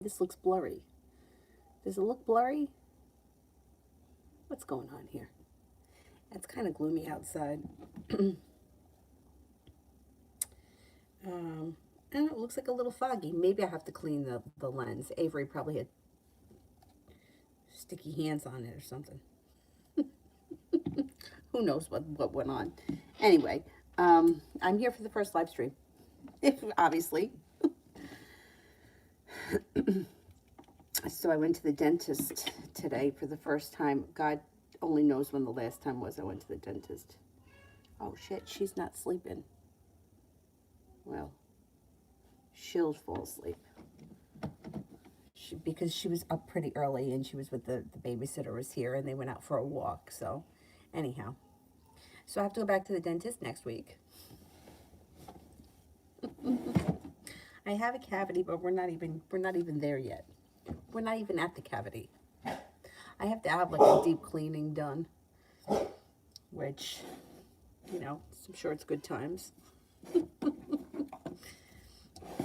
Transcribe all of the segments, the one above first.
This looks blurry. Does it look blurry? What's going on here? It's kind of gloomy outside. um, and it looks like a little foggy. Maybe I have to clean the lens. Avery probably had sticky hands on it or something. Who knows what went on. Anyway, I'm here for the first live stream. Obviously. So I went to the dentist today for the first time. God only knows when the last time was I went to the dentist. Oh shit, she's not sleeping. Well, she'll fall asleep. Because she was up pretty early and she was with the babysitter was here and they went out for a walk. So anyhow, so I have to go back to the dentist next week. I have a cavity, but we're not even there yet. We're not even at the cavity. I have to have like a deep cleaning done, which, you know, I'm sure it's good times.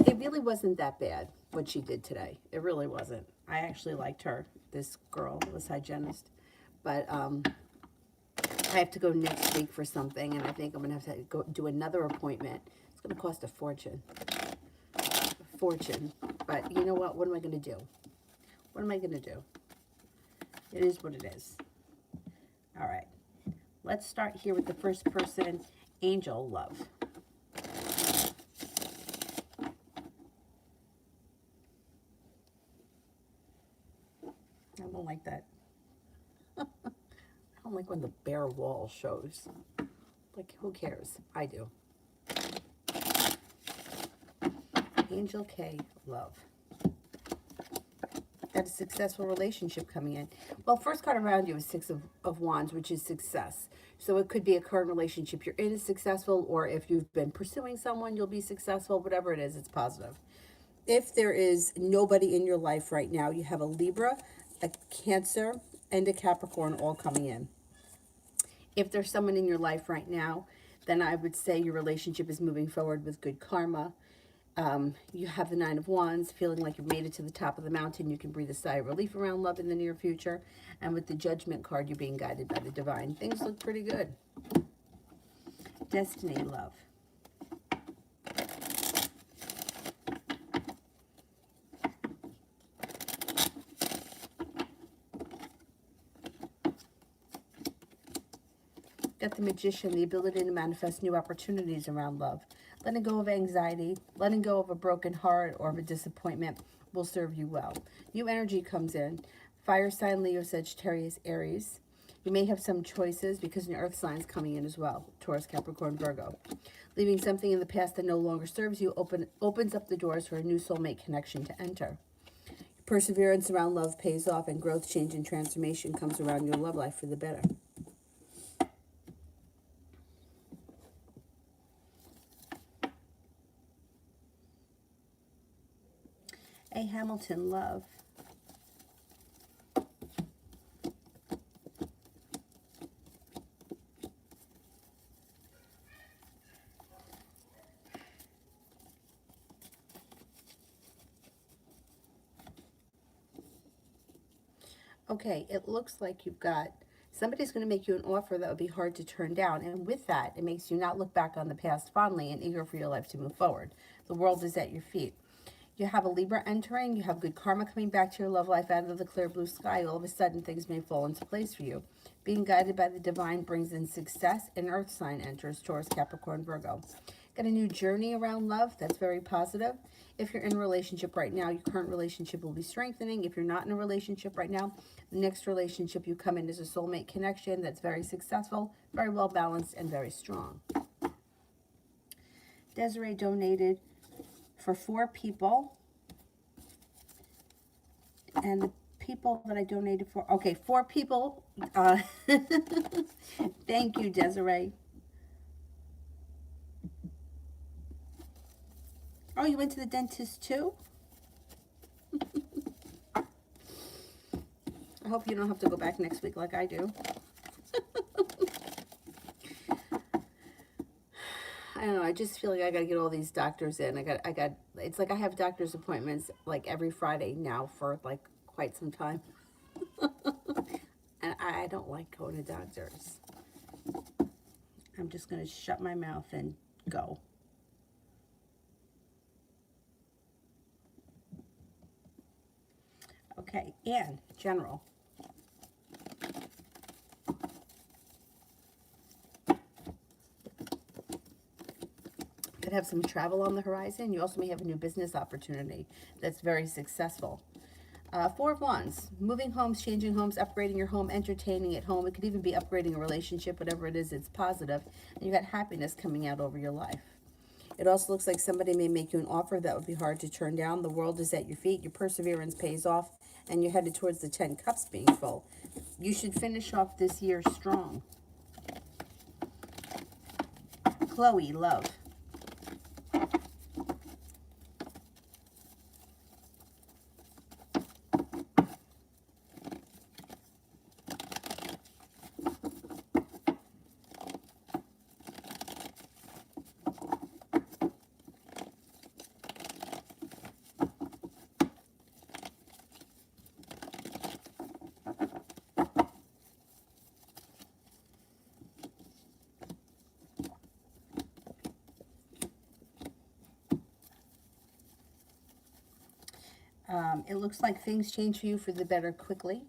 It really wasn't that bad what she did today. It really wasn't. I actually liked her, this girl, this hygienist. But I have to go next week for something, and I think I'm going to have to go do another appointment. It's going to cost a fortune. A fortune. But you know what? What am I going to do? What am I going to do? It is what it is. All right. Let's start here with the first person, Angel Love. I don't like that. I don't like when the bare wall shows. Like, who cares? I do. Angel K, love. Got a successful relationship coming in. Well, first card around you is Six of Wands, which is success. So it could be a current relationship you're in is successful, or if you've been pursuing someone, you'll be successful. Whatever it is, it's positive. If there is nobody in your life right now, you have a Libra, a Cancer, and a Capricorn all coming in. If there's someone in your life right now, then I would say your relationship is moving forward with good karma. You have the Nine of Wands, feeling like you've made it to the top of the mountain. You can breathe a sigh of relief around love in the near future. And with the Judgment card, you're being guided by the divine. Things look pretty good. Destiny, love. Got the Magician, the ability to manifest new opportunities around love. Letting go of anxiety, letting go of a broken heart or of a disappointment will serve you well. New energy comes in. Fire sign, Leo, Sagittarius, Aries. You may have some choices because your earth sign is coming in as well. Taurus, Capricorn, Virgo. Leaving something in the past that no longer serves you opens up the doors for a new soulmate connection to enter. Perseverance around love pays off, and growth, change, and transformation comes around your love life for the better. A Hamilton, love. Okay, it looks like you've got somebody's going to make you an offer that would be hard to turn down. And with that, it makes you not look back on the past fondly and eager for your life to move forward. The world is at your feet. You have a Libra entering. You have good karma coming back to your love life out of the clear blue sky. All of a sudden, things may fall into place for you. Being guided by the divine brings in success. An earth sign enters, Taurus, Capricorn, Virgo. Got a new journey around love. That's very positive. If you're in a relationship right now, your current relationship will be strengthening. If you're not in a relationship right now, the next relationship you come in is a soulmate connection that's very successful, very well balanced, and very strong. Desiree donated for 4 people. And the people that I donated for, okay, 4 people. Thank you, Desiree. Oh, you went to the dentist too? I hope you don't have to go back next week like I do. I don't know. I just feel like I got to get all these doctors in. It's like I have doctor's appointments like every Friday now for like quite some time. And I don't like going to doctors. I'm just going to shut my mouth and go. Okay, and general. Could have some travel on the horizon. You also may have a new business opportunity that's very successful. Four of Wands, moving homes, changing homes, upgrading your home, entertaining at home. It could even be upgrading a relationship, whatever it is, it's positive. And you got happiness coming out over your life. It also looks like somebody may make you an offer that would be hard to turn down. The world is at your feet. Your perseverance pays off, and you're headed towards the 10 cups being full. You should finish off this year strong. Chloe, love. It looks like things change for you for the better quickly.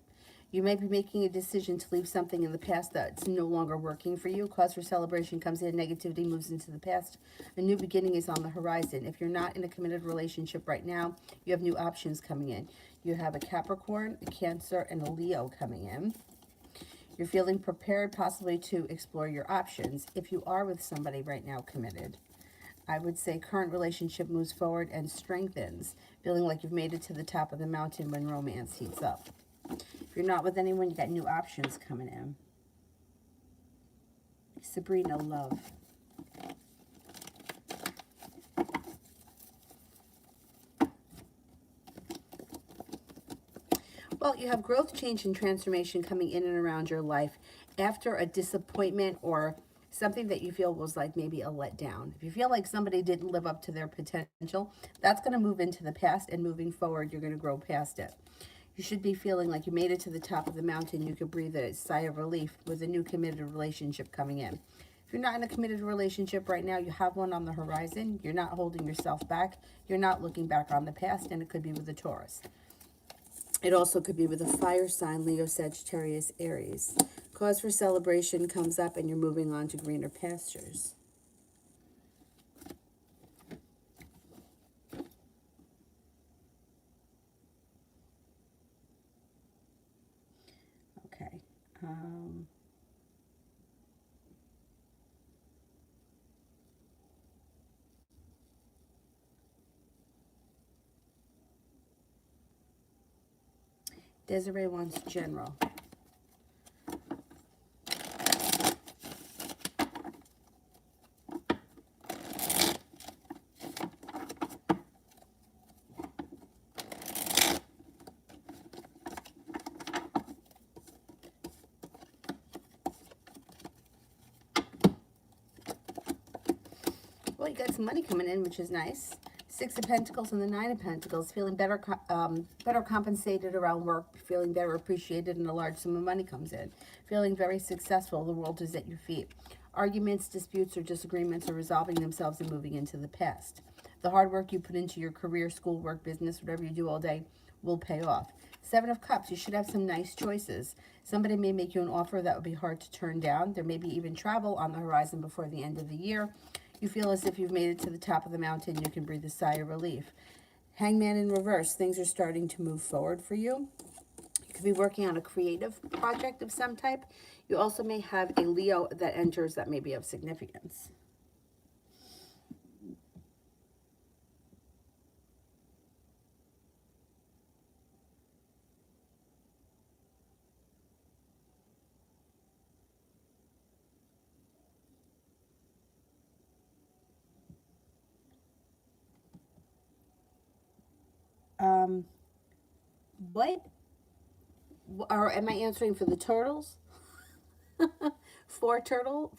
You may be making a decision to leave something in the past that's no longer working for you. Cause for celebration comes in, negativity moves into the past. A new beginning is on the horizon. If you're not in a committed relationship right now, you have new options coming in. You have a Capricorn, a Cancer, and a Leo coming in. You're feeling prepared possibly to explore your options. If you are with somebody right now committed, I would say current relationship moves forward and strengthens, feeling like you've made it to the top of the mountain when romance heats up. If you're not with anyone, you got new options coming in. Sabrina, love. Well, you have growth, change, and transformation coming in and around your life after a disappointment or something that you feel was like maybe a letdown. If you feel like somebody didn't live up to their potential, that's going to move into the past, and moving forward, you're going to grow past it. You should be feeling like you made it to the top of the mountain. You could breathe a sigh of relief with a new committed relationship coming in. If you're not in a committed relationship right now, you have one on the horizon. You're not holding yourself back. You're not looking back on the past, and it could be with a Taurus. It also could be with a fire sign, Leo, Sagittarius, Aries. Cause for celebration comes up, and you're moving on to greener pastures. Okay. Desiree wants general. Well, you got some money coming in, which is nice. Six of Pentacles and the Nine of Pentacles, feeling better compensated around work, feeling better appreciated, and a large sum of money comes in. Feeling very successful, the world is at your feet. Arguments, disputes, or disagreements are resolving themselves and moving into the past. The hard work you put into your career, school, work, business, whatever you do all day will pay off. Seven of Cups, you should have some nice choices. Somebody may make you an offer that would be hard to turn down. There may be even travel on the horizon before the end of the year. You feel as if you've made it to the top of the mountain. You can breathe a sigh of relief. Hangman in reverse. Things are starting to move forward for you. You could be working on a creative project of some type. You also may have a Leo that enters that may be of significance. What? Or am I answering for the turtles? Four turtle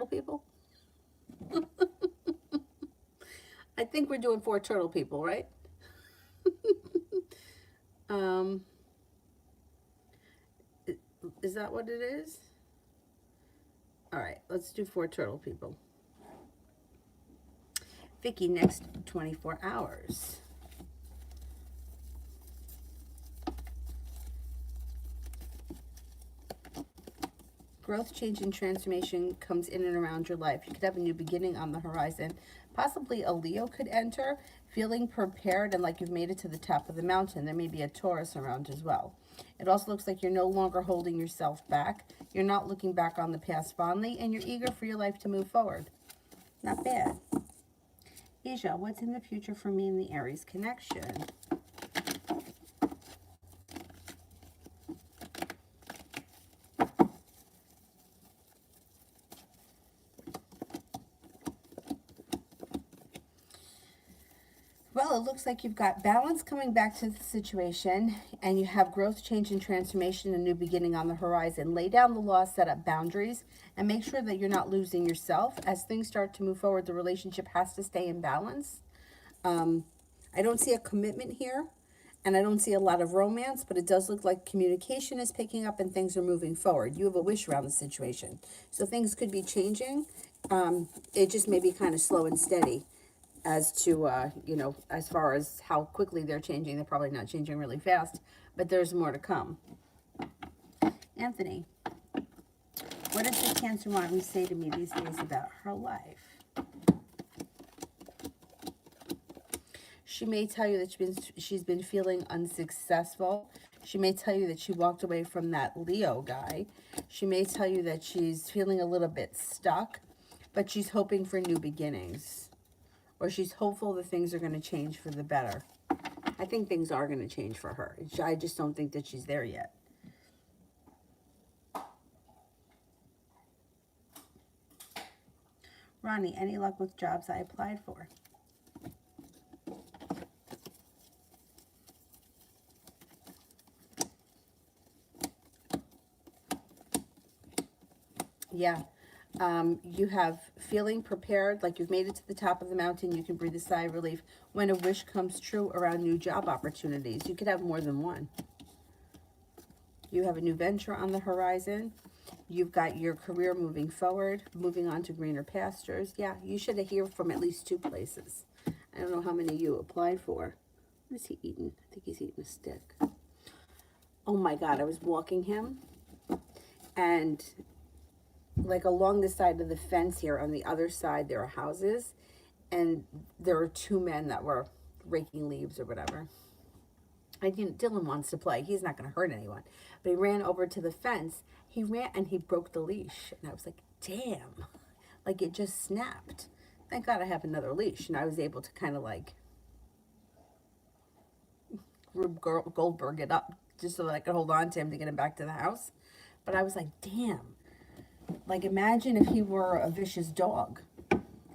people? I think we're doing 4 turtle people, right? um, is that what it is? All right, let's do 4 turtle people. Vicky, next 24 hours. Growth, change, and transformation comes in and around your life. You could have a new beginning on the horizon. Possibly a Leo could enter, feeling prepared and like you've made it to the top of the mountain. There may be a Taurus around as well. It also looks like you're no longer holding yourself back. You're not looking back on the past fondly, and you're eager for your life to move forward. Not bad. Asia, what's in the future for me in the Aries connection? Well, it looks like you've got balance coming back to the situation, and you have growth, change, and transformation, a new beginning on the horizon. Lay down the law, set up boundaries, and make sure that you're not losing yourself. As things start to move forward, the relationship has to stay in balance. I don't see a commitment here, and I don't see a lot of romance, but it does look like communication is picking up and things are moving forward. You have a wish around the situation. So things could be changing. It just may be kind of slow and steady as to, you know, as far as how quickly they're changing. They're probably not changing really fast, but there's more to come. Anthony, what does the Cancer Mommy say to me these days about her life? She may tell you that she's been feeling unsuccessful. She may tell you that she walked away from that Leo guy. She may tell you that she's feeling a little bit stuck, but she's hoping for new beginnings. Or she's hopeful that things are going to change for the better. I think things are going to change for her. I just don't think that she's there yet. Ronnie, any luck with jobs I applied for? Yeah. You have feeling prepared, like you've made it to the top of the mountain. You can breathe a sigh of relief when a wish comes true around new job opportunities. You could have more than one. You have a new venture on the horizon. You've got your career moving forward, moving on to greener pastures. Yeah, you should hear from at least 2 places. I don't know how many you applied for. What is he eating? I think he's eating a stick. Oh my God, I was walking him, and like along the side of the fence here, on the other side, there are houses, and there are 2 men that were raking leaves or whatever. Dylan wants to play. He's not going to hurt anyone. But he ran over to the fence. He ran and he broke the leash. And I was like, damn. Like it just snapped. Thank God I have another leash. And I was able to kind of like Rube Goldberg it up just so that I could hold on to him to get him back to the house. But I was like, damn. Like imagine if he were a vicious dog.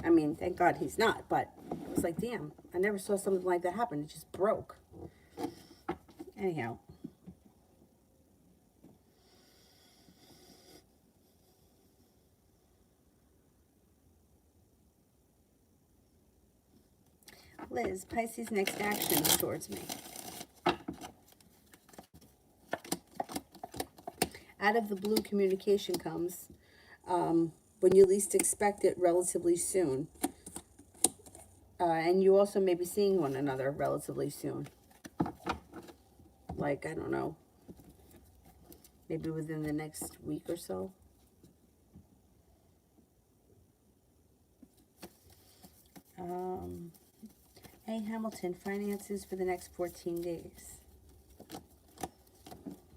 I mean, thank God he's not. But I was like, damn. I never saw something like that happen. It just broke. Anyhow. Liz, Pisces' next action towards me. Out of the blue, communication comes when you least expect it relatively soon. And you also may be seeing one another relatively soon. Like, I don't know, maybe within the next week or so. Hey, Hamilton, finances for the next 14 days.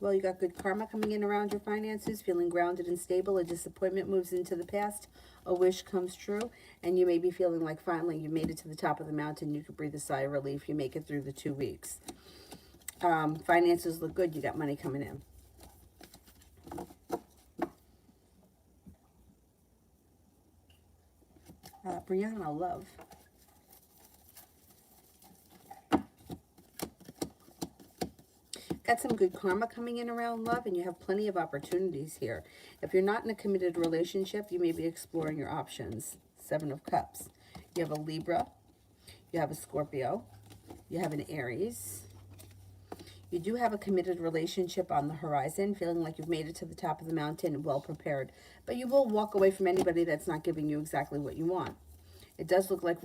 Well, you got good karma coming in around your finances, feeling grounded and stable. A disappointment moves into the past. A wish comes true. And you may be feeling like finally you made it to the top of the mountain. You could breathe a sigh of relief. You make it through the 2 weeks. Finances look good. You got money coming in. Brianna, love. Got some good karma coming in around love, and you have plenty of opportunities here. If you're not in a committed relationship, you may be exploring your options. 7 of Cups. You have a Libra. You have a Scorpio. You have an Aries. You do have a committed relationship on the horizon, feeling like you've made it to the top of the mountain, well prepared. But you will walk away from anybody that's not giving you exactly what you want. It does look like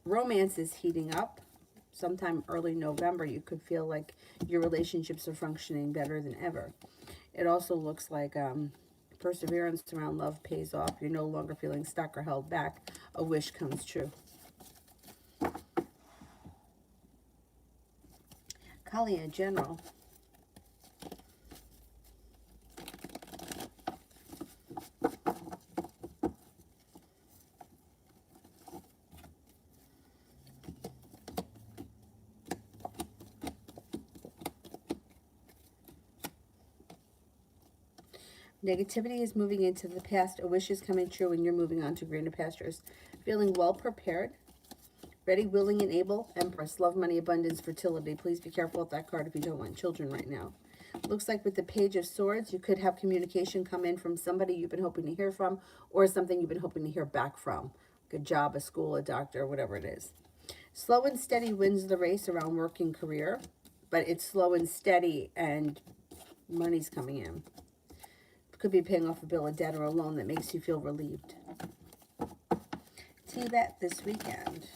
romance is heating up. Sometime early November, you could feel like your relationships are functioning better than ever. It also looks like perseverance around love pays off. You're no longer feeling stuck or held back. A wish comes true. Kali in general. Negativity is moving into the past. A wish is coming true and you're moving on to greener pastures. Feeling well prepared. Ready, willing, and able. Empress. Love, money, abundance, fertility. Please be careful with that card if you don't want children right now. Looks like with the Page of Swords, you could have communication come in from somebody you've been hoping to hear from or something you've been hoping to hear back from. Good job, a school, a doctor, whatever it is. Slow and steady wins the race around working career, but it's slow and steady and money's coming in. Could be paying off a bill of debt or a loan that makes you feel relieved. See that this weekend.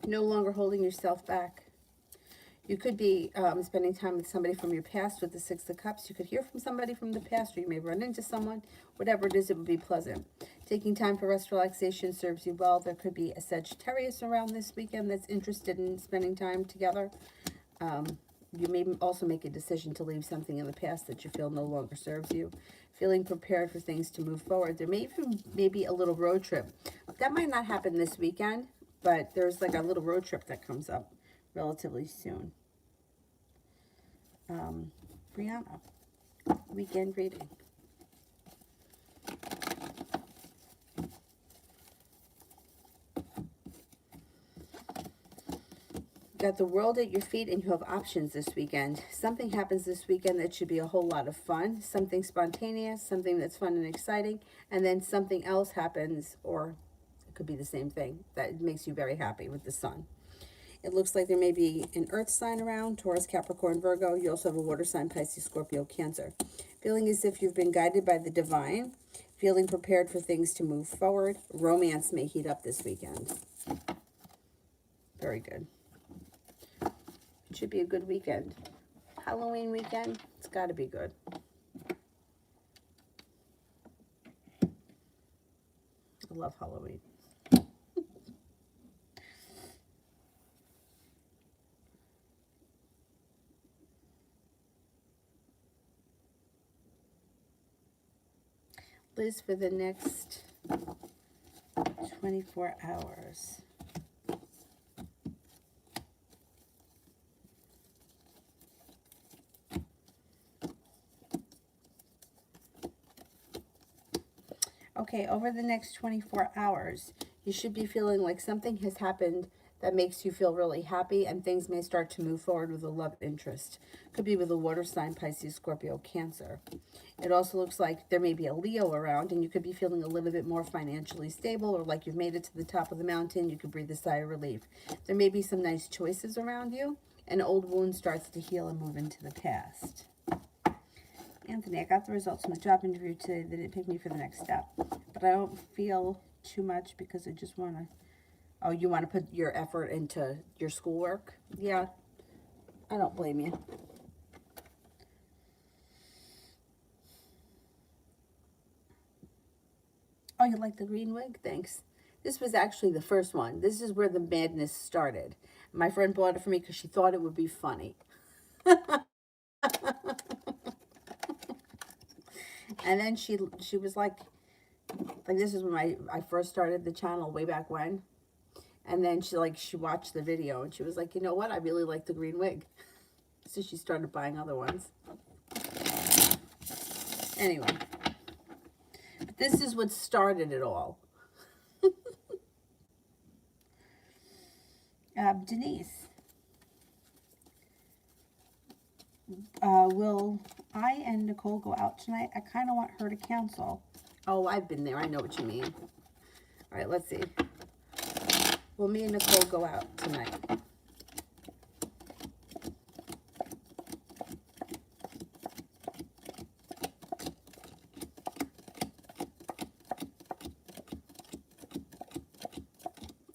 You're no longer holding yourself back. You could be spending time with somebody from your past with the Six of Cups. You could hear from somebody from the past, or you may run into someone. Whatever it is, it would be pleasant. Taking time for rest, relaxation serves you well. There could be a Sagittarius around this weekend that's interested in spending time together. You may also make a decision to leave something in the past that you feel no longer serves you. Feeling prepared for things to move forward. There may even maybe a little road trip. That might not happen this weekend, but there's like a little road trip that comes up relatively soon. Brianna, weekend reading. Got the world at your feet and you have options this weekend. Something happens this weekend that should be a whole lot of fun. Something spontaneous, something that's fun and exciting, and then something else happens, or it could be the same thing, that makes you very happy with the sun. It looks like there may be an earth sign around, Taurus, Capricorn, Virgo. You also have a water sign, Pisces, Scorpio, Cancer. Feeling as if you've been guided by the divine. Feeling prepared for things to move forward. Romance may heat up this weekend. Very good. It should be a good weekend. Halloween weekend, it's got to be good. I love Halloween. Liz, for the next 24 hours. Okay, over the next 24 hours, you should be feeling like something has happened that makes you feel really happy, and things may start to move forward with a love interest. Could be with a water sign, Pisces, Scorpio, Cancer. It also looks like there may be a Leo around, and you could be feeling a little bit more financially stable, or like you've made it to the top of the mountain. You could breathe a sigh of relief. There may be some nice choices around you. An old wound starts to heal and move into the past. Anthony, I got the results from the job interview today. They didn't pick me for the next step. But I don't feel too much because I just want to... Oh, you want to put your effort into your schoolwork? Yeah, I don't blame you. Oh, you like the green wig? Thanks. This was actually the first one. This is where the madness started. My friend bought it for me because she thought it would be funny. And then she was like this is when I first started the channel way back when. And then she watched the video and she was like, you know what? I really like the green wig. So she started buying other ones. Anyway, but this is what started it all. Denise. Will I and Nicole go out tonight? I kind of want her to cancel. Oh, I've been there. I know what you mean. All right, let's see. Will me and Nicole go out tonight?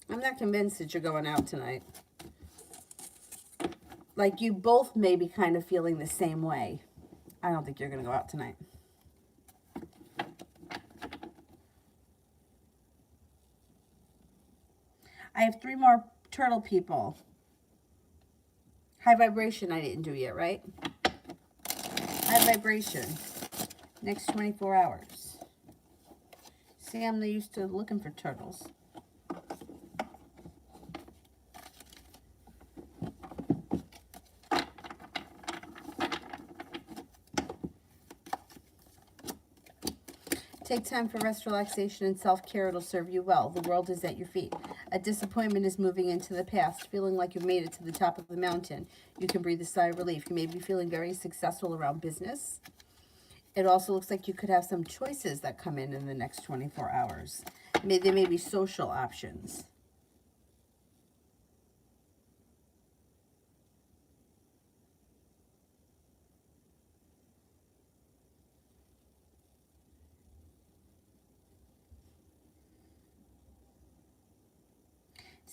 I'm not convinced that you're going out tonight. Like, you both may be kind of feeling the same way. I don't think you're going to go out tonight. I have 3 more turtle people. High vibration I didn't do yet, right? High vibration. Next 24 hours. See, I'm used to looking for turtles. Take time for rest, relaxation, and self-care. It'll serve you well. The world is at your feet. A disappointment is moving into the past, feeling like you've made it to the top of the mountain. You can breathe a sigh of relief. You may be feeling very successful around business. It also looks like you could have some choices that come in the next 24 hours. There may be social options.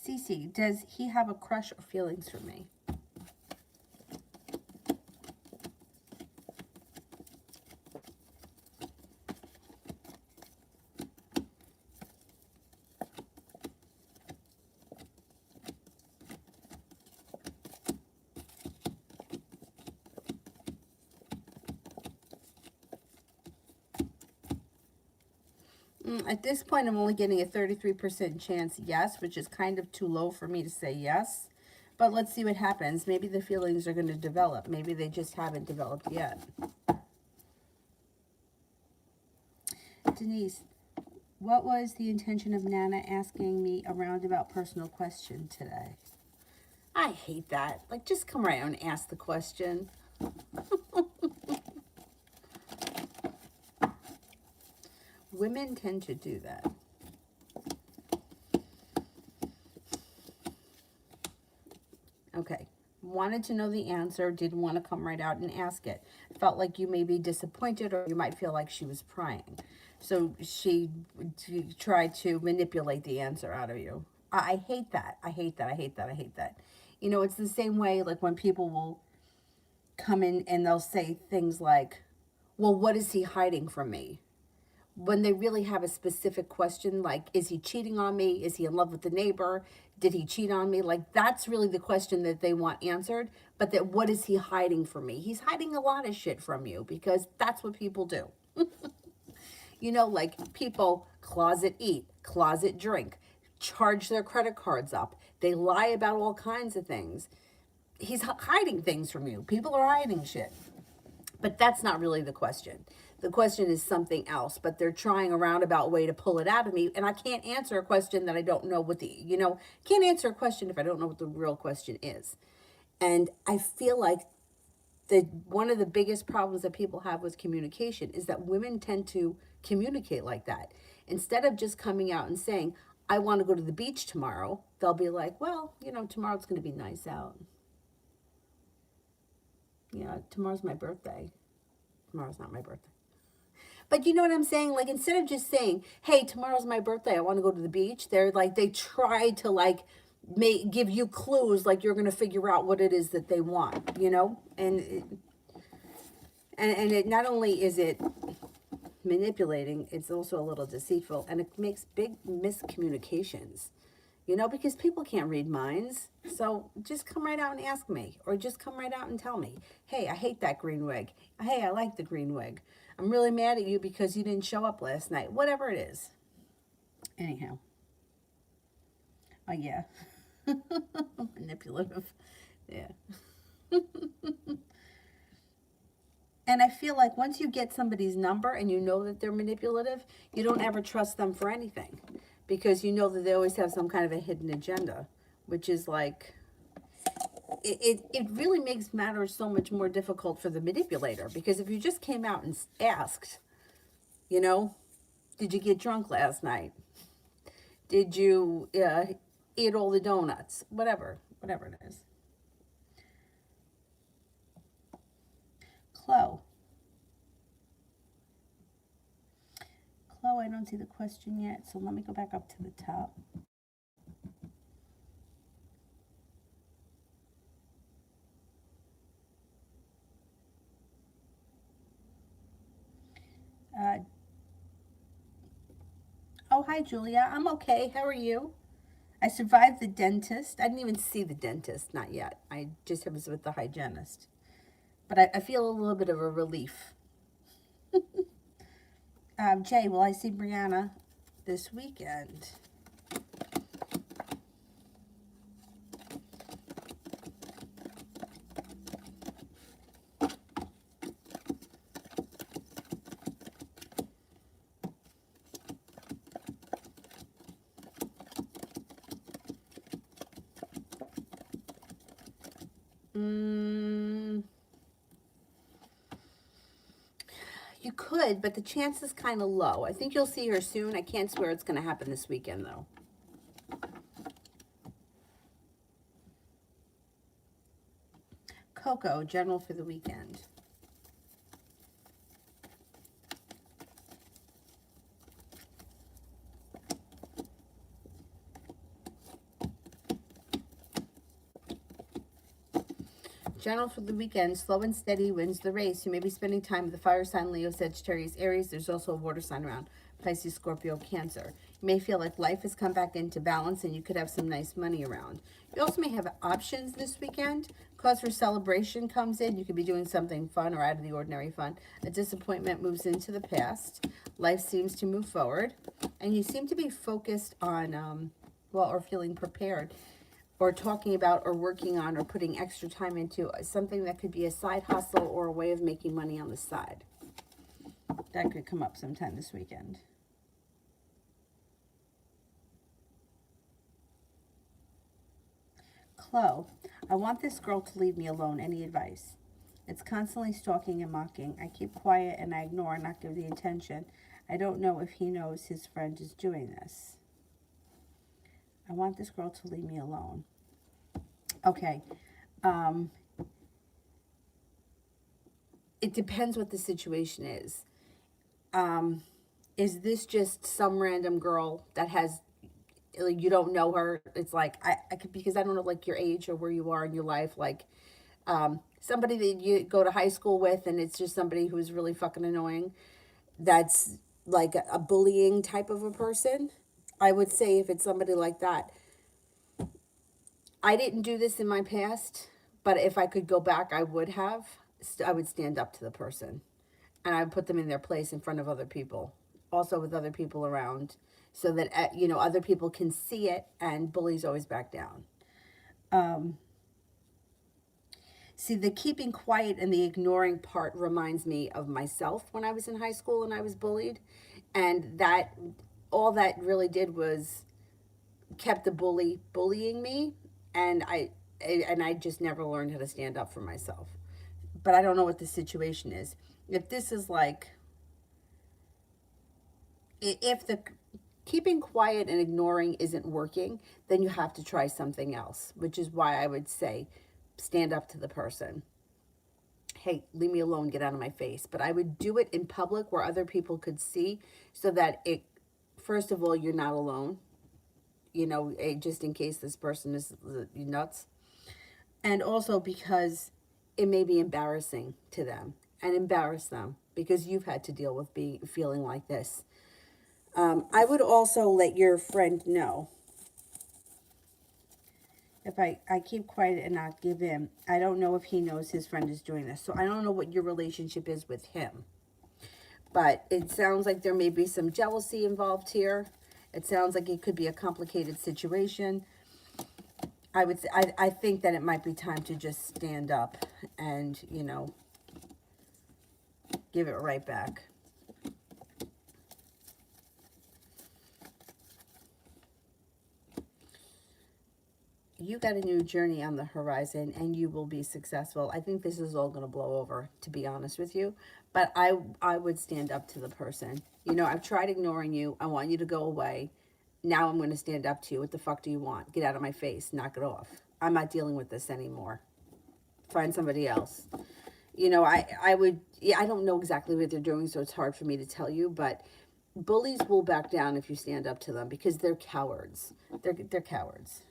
Cece, does he have a crush or feelings for me? At this point, I'm only getting a 33% chance yes, which is kind of too low for me to say yes. But let's see what happens. Maybe the feelings are going to develop. Maybe they just haven't developed yet. Denise, what was the intention of Nana asking me a roundabout personal question today? I hate that. Like, just come right out and ask the question. Women tend to do that. Okay. Wanted to know the answer, didn't want to come right out and ask it. Felt like you may be disappointed, or you might feel like she was prying. So she tried to manipulate the answer out of you. I hate that. I hate that. I hate that. I hate that. You know, it's the same way like when people will come in and they'll say things like, well, what is he hiding from me? When they really have a specific question, like, is he cheating on me? Is he in love with the neighbor? Did he cheat on me? Like, that's really the question that they want answered. But that, what is he hiding from me? He's hiding a lot of shit from you, because that's what people do. You know, like, people closet eat, closet drink, charge their credit cards up. They lie about all kinds of things. He's hiding things from you. People are hiding shit. But that's not really the question. The question is something else, but they're trying a roundabout way to pull it out of me, and I can't answer a question that I don't know what the, can't answer a question if I don't know what the real question is. And I feel like one of the biggest problems that people have with communication is that women tend to communicate like that. Instead of just coming out and saying, I want to go to the beach tomorrow, they'll be like, well, tomorrow's going to be nice out. Yeah, tomorrow's my birthday. Tomorrow's not my birthday. But you know what I'm saying? Like, instead of just saying, hey, tomorrow's my birthday, I want to go to the beach, they're like, they try to like give you clues, like you're going to figure out what it is that they want, And it not only is it manipulating, it's also a little deceitful, and it makes big miscommunications. Because people can't read minds. So just come right out and ask me, or just come right out and tell me, hey, I hate that green wig. Hey, I like the green wig. I'm really mad at you because you didn't show up last night. Whatever it is. Anyhow. Oh, yeah. Manipulative. Yeah. And I feel like once you get somebody's number and you know that they're manipulative, you don't ever trust them for anything. Because you know that they always have some kind of a hidden agenda, which is like, it really makes matters so much more difficult for the manipulator, because if you just came out and asked, you know, did you get drunk last night? Did you eat all the donuts? Whatever it is. Chloe. Chloe, I don't see the question yet, so let me go back up to the top. Oh, hi, Julia. I'm okay. How are you? I survived the dentist. I didn't even see the dentist, not yet. I just was with the hygienist. But I feel a little bit of a relief. Jay, will I see Brianna this weekend? You could, but the chance is kind of low. I think you'll see her soon. I can't swear it's going to happen this weekend, though. Coco, general for the weekend. General for the weekend, slow and steady wins the race. You may be spending time with the fire sign, Leo, Sagittarius, Aries. There's also a water sign around, Pisces, Scorpio, Cancer. You may feel like life has come back into balance and you could have some nice money around. You also may have options this weekend. Cause for celebration comes in. You could be doing something fun or out of the ordinary fun. A disappointment moves into the past. Life seems to move forward. And you seem to be focused on, or feeling prepared, or talking about or working on or putting extra time into something that could be a side hustle or a way of making money on the side. That could come up sometime this weekend. Chloe, I want this girl to leave me alone. Any advice? It's constantly stalking and mocking. I keep quiet and I ignore and not give the attention. I don't know if he knows his friend is doing this. I want this girl to leave me alone. Okay. It depends what the situation is. Is this just some random girl that has, like, you don't know her? It's like, I could, because I don't know, like, your age or where you are in your life. Like, somebody that you go to high school with, and it's just somebody who's really fucking annoying. That's like a bullying type of a person. I would say if it's somebody like that, I didn't do this in my past, but if I could go back, I would have. I would stand up to the person and I would put them in their place in front of other people, also with other people around, so that, other people can see it and bullies always back down. See, the keeping quiet and the ignoring part reminds me of myself when I was in high school and I was bullied. And that, all that really did was kept the bully bullying me. And I just never learned how to stand up for myself. But I don't know what the situation is. If this is like, if the keeping quiet and ignoring isn't working, then you have to try something else, which is why I would say stand up to the person. Hey, leave me alone, get out of my face. But I would do it in public where other people could see, so that it, first of all, you're not alone, just in case this person is nuts. And also because it may be embarrassing to them, and embarrass them because you've had to deal with feeling like this. I would also let your friend know. If I keep quiet and not give in, I don't know if he knows his friend is doing this. So I don't know what your relationship is with him. But it sounds like there may be some jealousy involved here. It sounds like it could be a complicated situation. I think that it might be time to just stand up and, give it right back. you got a new journey on the horizon and you will be successful. I think this is all going to blow over, to be honest with you. But I would stand up to the person. You know, I've tried ignoring you. I want you to go away. Now I'm going to stand up to you. What the fuck do you want? Get out of my face. Knock it off. I'm not dealing with this anymore. Find somebody else. You know, I would, yeah, I don't know exactly what they're doing, so it's hard for me to tell you, but bullies will back down if you stand up to them because they're cowards. They're cowards.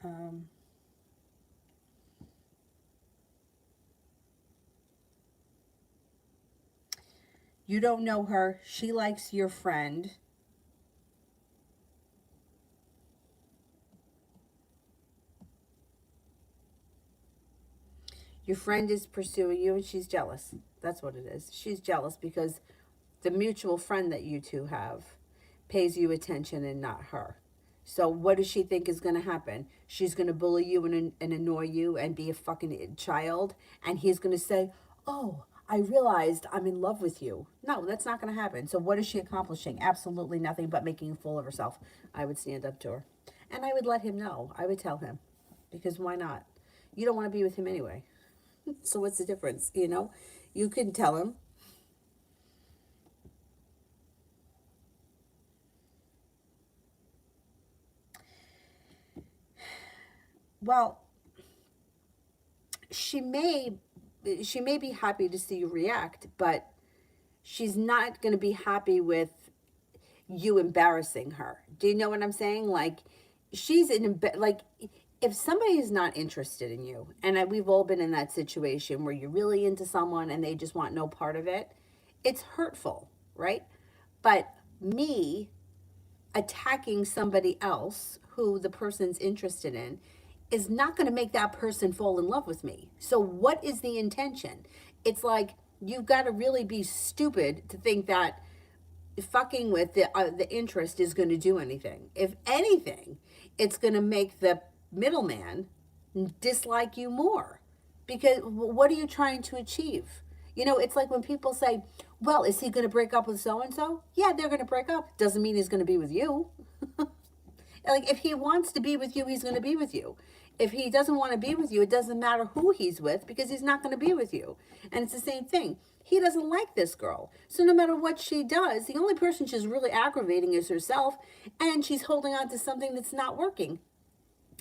Um, you don't know her. She likes your friend. Your friend is pursuing you and she's jealous. That's what it is. She's jealous because the mutual friend that you two have pays you attention and not her. So what does she think is going to happen? She's going to bully you and annoy you and be a fucking child. And he's going to say, oh, I realized I'm in love with you. No, that's not going to happen. So what is she accomplishing? Absolutely nothing but making a fool of herself. I would stand up to her. And I would let him know. I would tell him. Because why not? You don't want to be with him anyway. So what's the difference? You know, you can tell him. Well, she may she may be happy to see you react, but she's not going to be happy with you embarrassing her. Do you know what I'm saying? Like, she's in, like, if somebody is not interested in you, and we've all been in that situation where you're really into someone and they just want no part of it, it's hurtful, right? But me attacking somebody else who the person's interested in is not going to make that person fall in love with me. So what is the intention? It's like you've got to really be stupid to think that fucking with the interest is going to do anything. If anything, it's going to make the middleman dislike you more. Because what are you trying to achieve? You know, it's like when people say, well, is he going to break up with so and so? Yeah, they're going to break up. Doesn't mean he's going to be with you. Like, if he wants to be with you, he's going to be with you. If he doesn't want to be with you, it doesn't matter who he's with because he's not going to be with you. And it's the same thing. He doesn't like this girl. So no matter what she does, the only person she's really aggravating is herself, and she's holding on to something that's not working,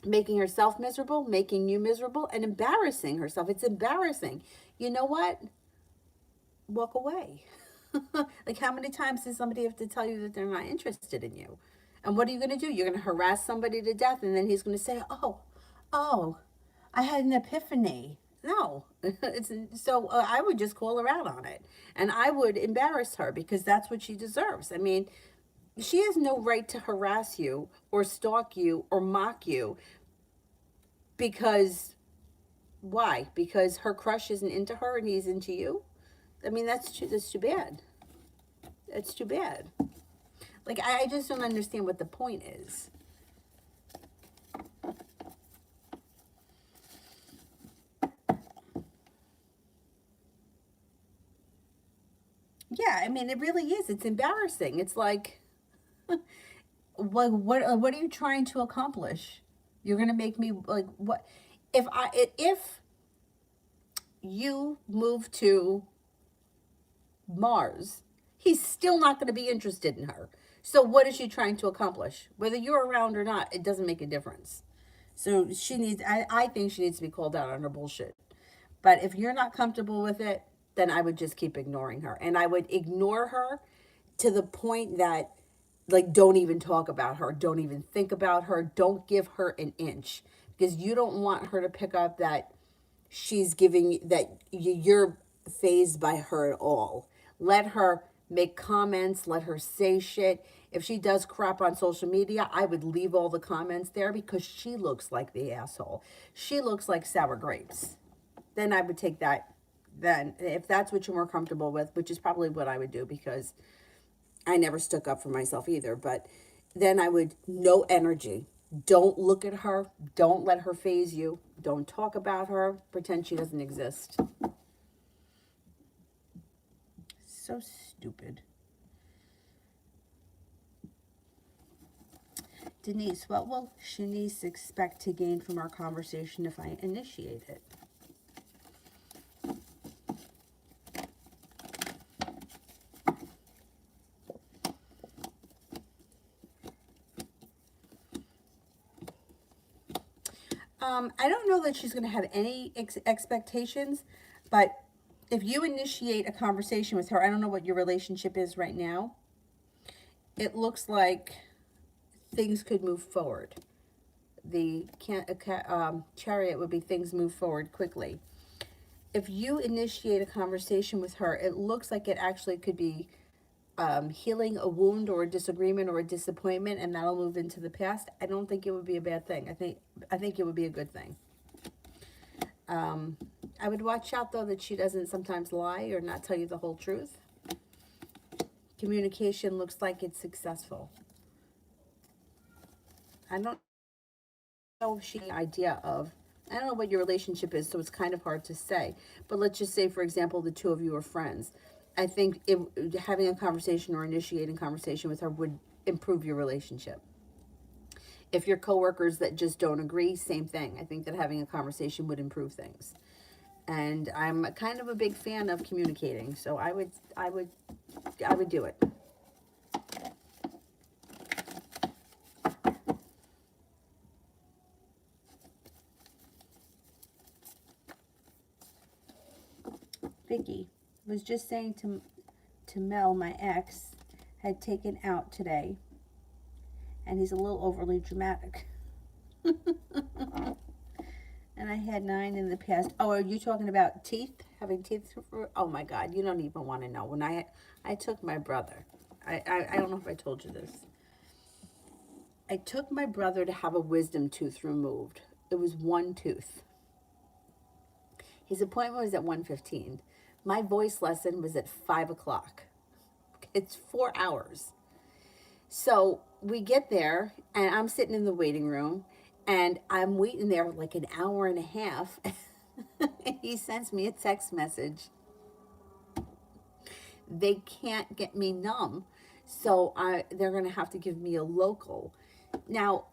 making herself miserable, making you miserable, and embarrassing herself. It's embarrassing. You know what? Walk away. Like, how many times does somebody have to tell you that they're not interested in you? And what are you going to do? You're going to harass somebody to death, and then he's going to say, oh, I had an epiphany. No, it's so I would just call her out on it, and I would embarrass her because that's what she deserves. I mean, she has no right to harass you or stalk you or mock you because why? Because her crush isn't into her and he's into you. I mean, that's too bad. That's too bad. Like, I just don't understand what the point is. Yeah, I mean, it really is. It's embarrassing. It's like, what are you trying to accomplish? You're gonna make me like what? If you move to Mars, he's still not going to be interested in her. So what is she trying to accomplish? Whether you're around or not, it doesn't make a difference. So she needs, I think she needs to be called out on her bullshit. But if you're not comfortable with it, then I would just keep ignoring her. And I would ignore her to the point that, like, don't even talk about her. Don't even think about her. Don't give her an inch. Because you don't want her to pick up that she's giving, that you're phased by her at all. Let her make comments. Let her say shit. If she does crap on social media, I would leave all the comments there because she looks like the asshole. She looks like sour grapes. Then I would take that. Then, if that's what you're more comfortable with, which is probably what I would do because I never stuck up for myself either, but then I would, no energy. Don't look at her. Don't let her faze you. Don't talk about her. Pretend she doesn't exist. So stupid. Denise, what will Shanice expect to gain from our conversation if I initiate it? I don't know that she's going to have any expectations, but if you initiate a conversation with her, I don't know what your relationship is right now. It looks like things could move forward. The chariot would be things move forward quickly. If you initiate a conversation with her, it looks like it actually could be healing a wound or a disagreement or a disappointment, and that'll move into the past. I don't think it would be a bad thing. I think it would be a good thing. I would watch out though that she doesn't sometimes lie or not tell you the whole truth. Communication looks like it's successful. I don't know if she has an idea of, I don't know what your relationship is, so it's kind of hard to say. But let's just say, for example, the two of you are friends. I think having a conversation or initiating conversation with her would improve your relationship. If you're coworkers that just don't agree, same thing. I think that having a conversation would improve things. And I'm kind of a big fan of communicating, so I would do it. Vicky was just saying to Mel, my ex, had taken out today, and he's a little overly dramatic. And I had 9 in the past. Oh, are you talking about teeth? Having teeth? Oh my God, you don't even want to know. When I took my brother, I don't know if I told you this. I took my brother to have a wisdom tooth removed. It was one tooth. His appointment was at 1:15. My voice lesson was at 5 o'clock. It's 4 hours. So we get there, and I'm sitting in the waiting room, and I'm waiting there like an hour and a half. And he sends me a text message. They can't get me numb, so they're going to have to give me a local. Now,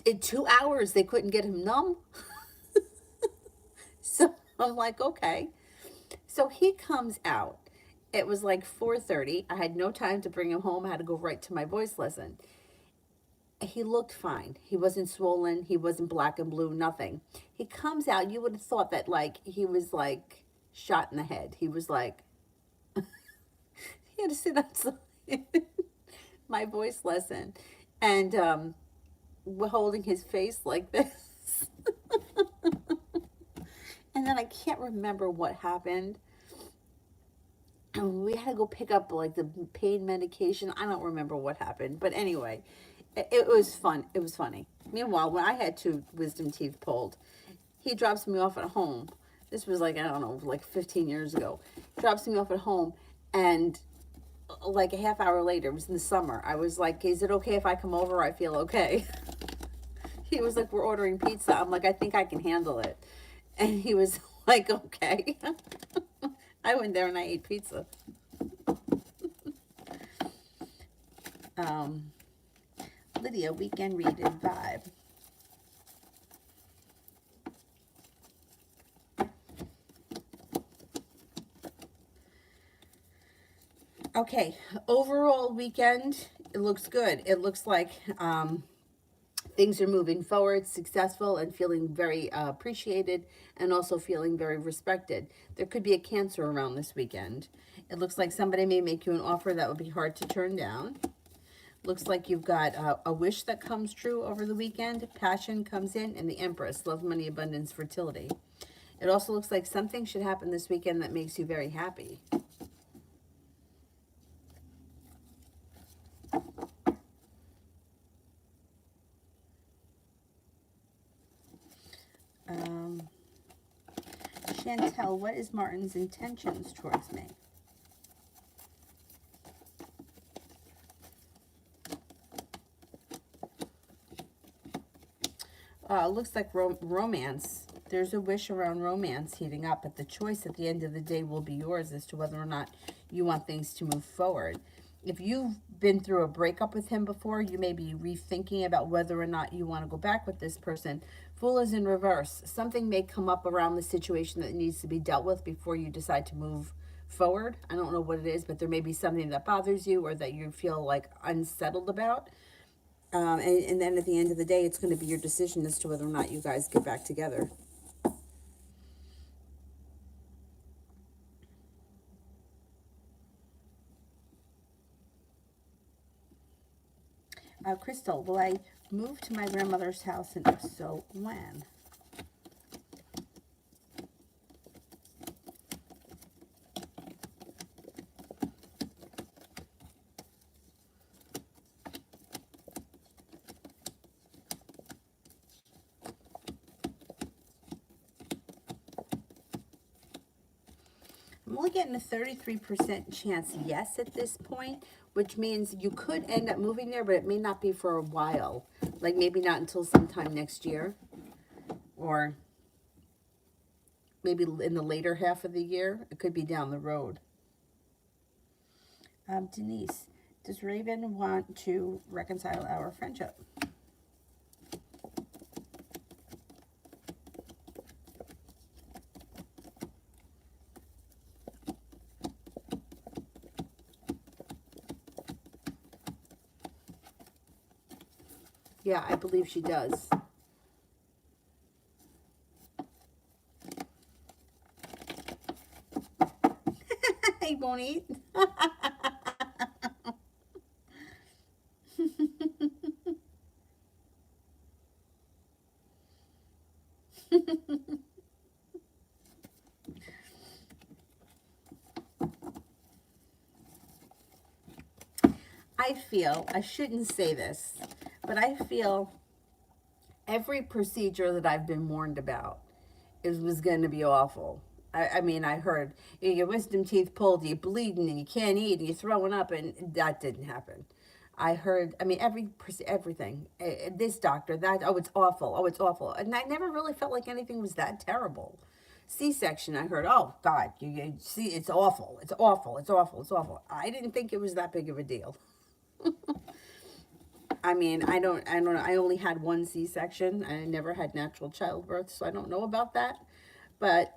in 2 hours, they couldn't get him numb. So I'm like, okay. So he comes out. It was like 4:30. I had no time to bring him home. I had to go right to my voice lesson. He looked fine. He wasn't swollen. He wasn't black and blue, nothing. He comes out. You would have thought that like he was like shot in the head. He was like, he had to sit outside my voice lesson. And we're holding his face like this. And then I can't remember what happened. And we had to go pick up like the pain medication. I don't remember what happened. But anyway, it was fun. It was funny. Meanwhile, when I had 2 wisdom teeth pulled, he drops me off at home. This was like, I don't know, like 15 years ago. Drops me off at home, and like a half hour later, it was in the summer. I was like, is it okay if I come over? I feel okay. He was like, we're ordering pizza. I'm like, I think I can handle it. And he was like, okay. I went there and I ate pizza. Lydia, weekend reading vibe. Okay, overall weekend, it looks good. It looks like things are moving forward, successful, and feeling very appreciated, and also feeling very respected. There could be a Cancer around this weekend. It looks like somebody may make you an offer that would be hard to turn down. Looks like you've got a wish that comes true over the weekend. Passion comes in, and the Empress, love, money, abundance, fertility. It also looks like something should happen this weekend that makes you very happy. Chantel, what is Martin's intentions towards me? Looks like romance. There's a wish around romance heating up, but the choice at the end of the day will be yours as to whether or not you want things to move forward. If you've been through a breakup with him before, you may be rethinking about whether or not you want to go back with this person. Fool is in reverse. Something may come up around the situation that needs to be dealt with before you decide to move forward. I don't know what it is, but there may be something that bothers you or that you feel like unsettled about. And then at the end of the day, it's going to be your decision as to whether or not you guys get back together. Crystal, will I move to my grandmother's house, and if so, when? I'm only getting a 33% chance yes at this point, which means you could end up moving there, but it may not be for a while. Like maybe not until sometime next year, or maybe in the later half of the year. It could be down the road. Denise, does Raven want to reconcile our friendship? Yeah, I believe she does. He won't eat. I feel, I shouldn't say this, but I feel every procedure that I've been warned about was going to be awful. I mean, I heard your wisdom teeth pulled, you're bleeding, and you can't eat, and you're throwing up, and that didn't happen. I heard, I mean, everything. This doctor, that, oh, it's awful. Oh, it's awful. And I never really felt like anything was that terrible. C-section, I heard, oh, God, you see, it's awful. It's awful. It's awful. It's awful. I didn't think it was that big of a deal. I mean, I don't know. I only had one C-section. I never had natural childbirth, so I don't know about that. But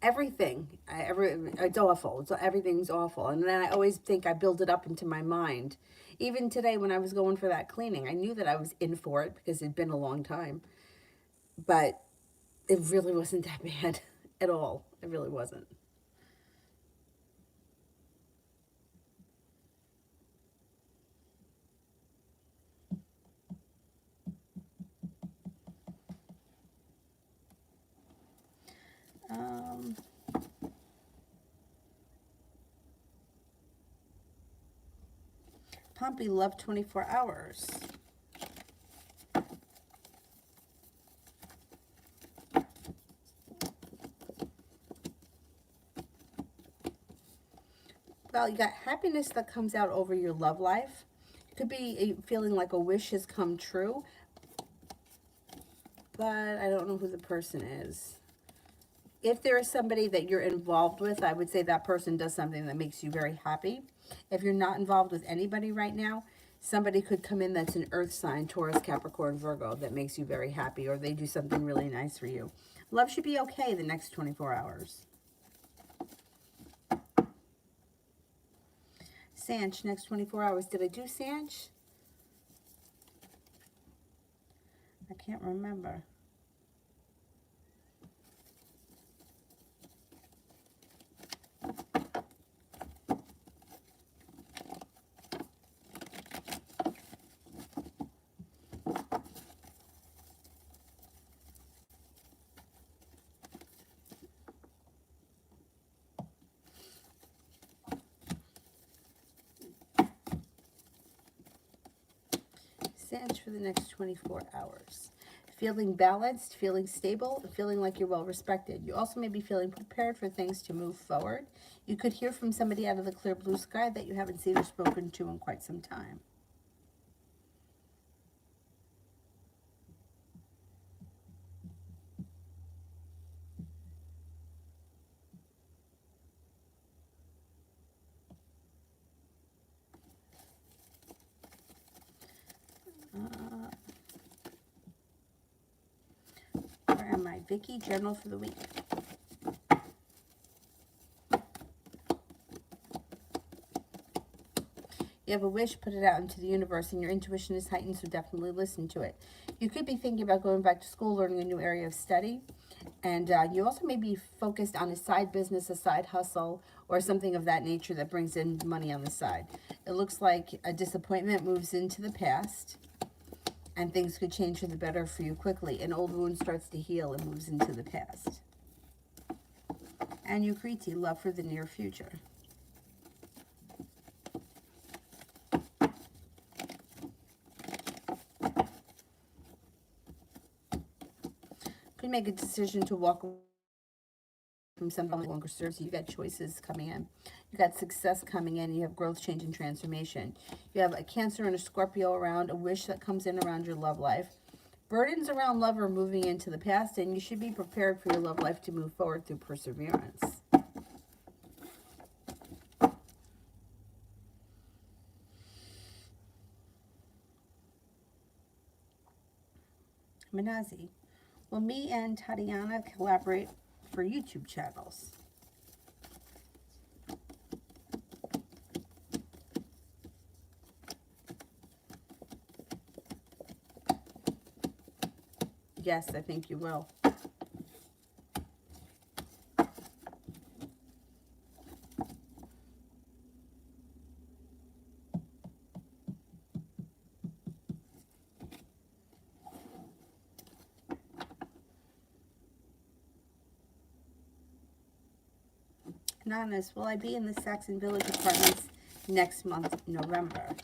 it's awful. Everything's awful. And then I always think I build it up into my mind. Even today when I was going for that cleaning, I knew that I was in for it because it'd been a long time. But it really wasn't that bad at all. It really wasn't. Um, Pompey loved 24 hours. Well, you got happiness that comes out over your love life. It could be feeling like a wish has come true, but I don't know who the person is. If there is somebody that you're involved with, I would say that person does something that makes you very happy. If you're not involved with anybody right now, somebody could come in that's an earth sign, Taurus, Capricorn, Virgo, that makes you very happy, or they do something really nice for you. Love should be okay the next 24 hours. Sanch, next 24 hours. Did I do Sanch? I can't remember. For the next 24 hours. Feeling balanced, feeling stable, and feeling like you're well respected. You also may be feeling prepared for things to move forward. You could hear from somebody out of the clear blue sky that you haven't seen or spoken to in quite some time. Vicky, general for the week. You have a wish, put it out into the universe, and your intuition is heightened, so definitely listen to it. You could be thinking about going back to school, learning a new area of study, and you also may be focused on a side business, a side hustle, or something of that nature that brings in money on the side. It looks like a disappointment moves into the past, and things could change for the better for you quickly. An old wound starts to heal and moves into the past. And Yukriti, love for the near future. Could make a decision to walk away from something that no longer serves you. You got choices coming in. You got success coming in. You have growth, change, and transformation. You have a Cancer and a Scorpio around, a wish that comes in around your love life. Burdens around love are moving into the past, and you should be prepared for your love life to move forward through perseverance. Manazi. Will me and Tatiana collaborate for YouTube channels? Yes, I think you will. Anonymous, will I be in the Saxon Village Apartments next month, November?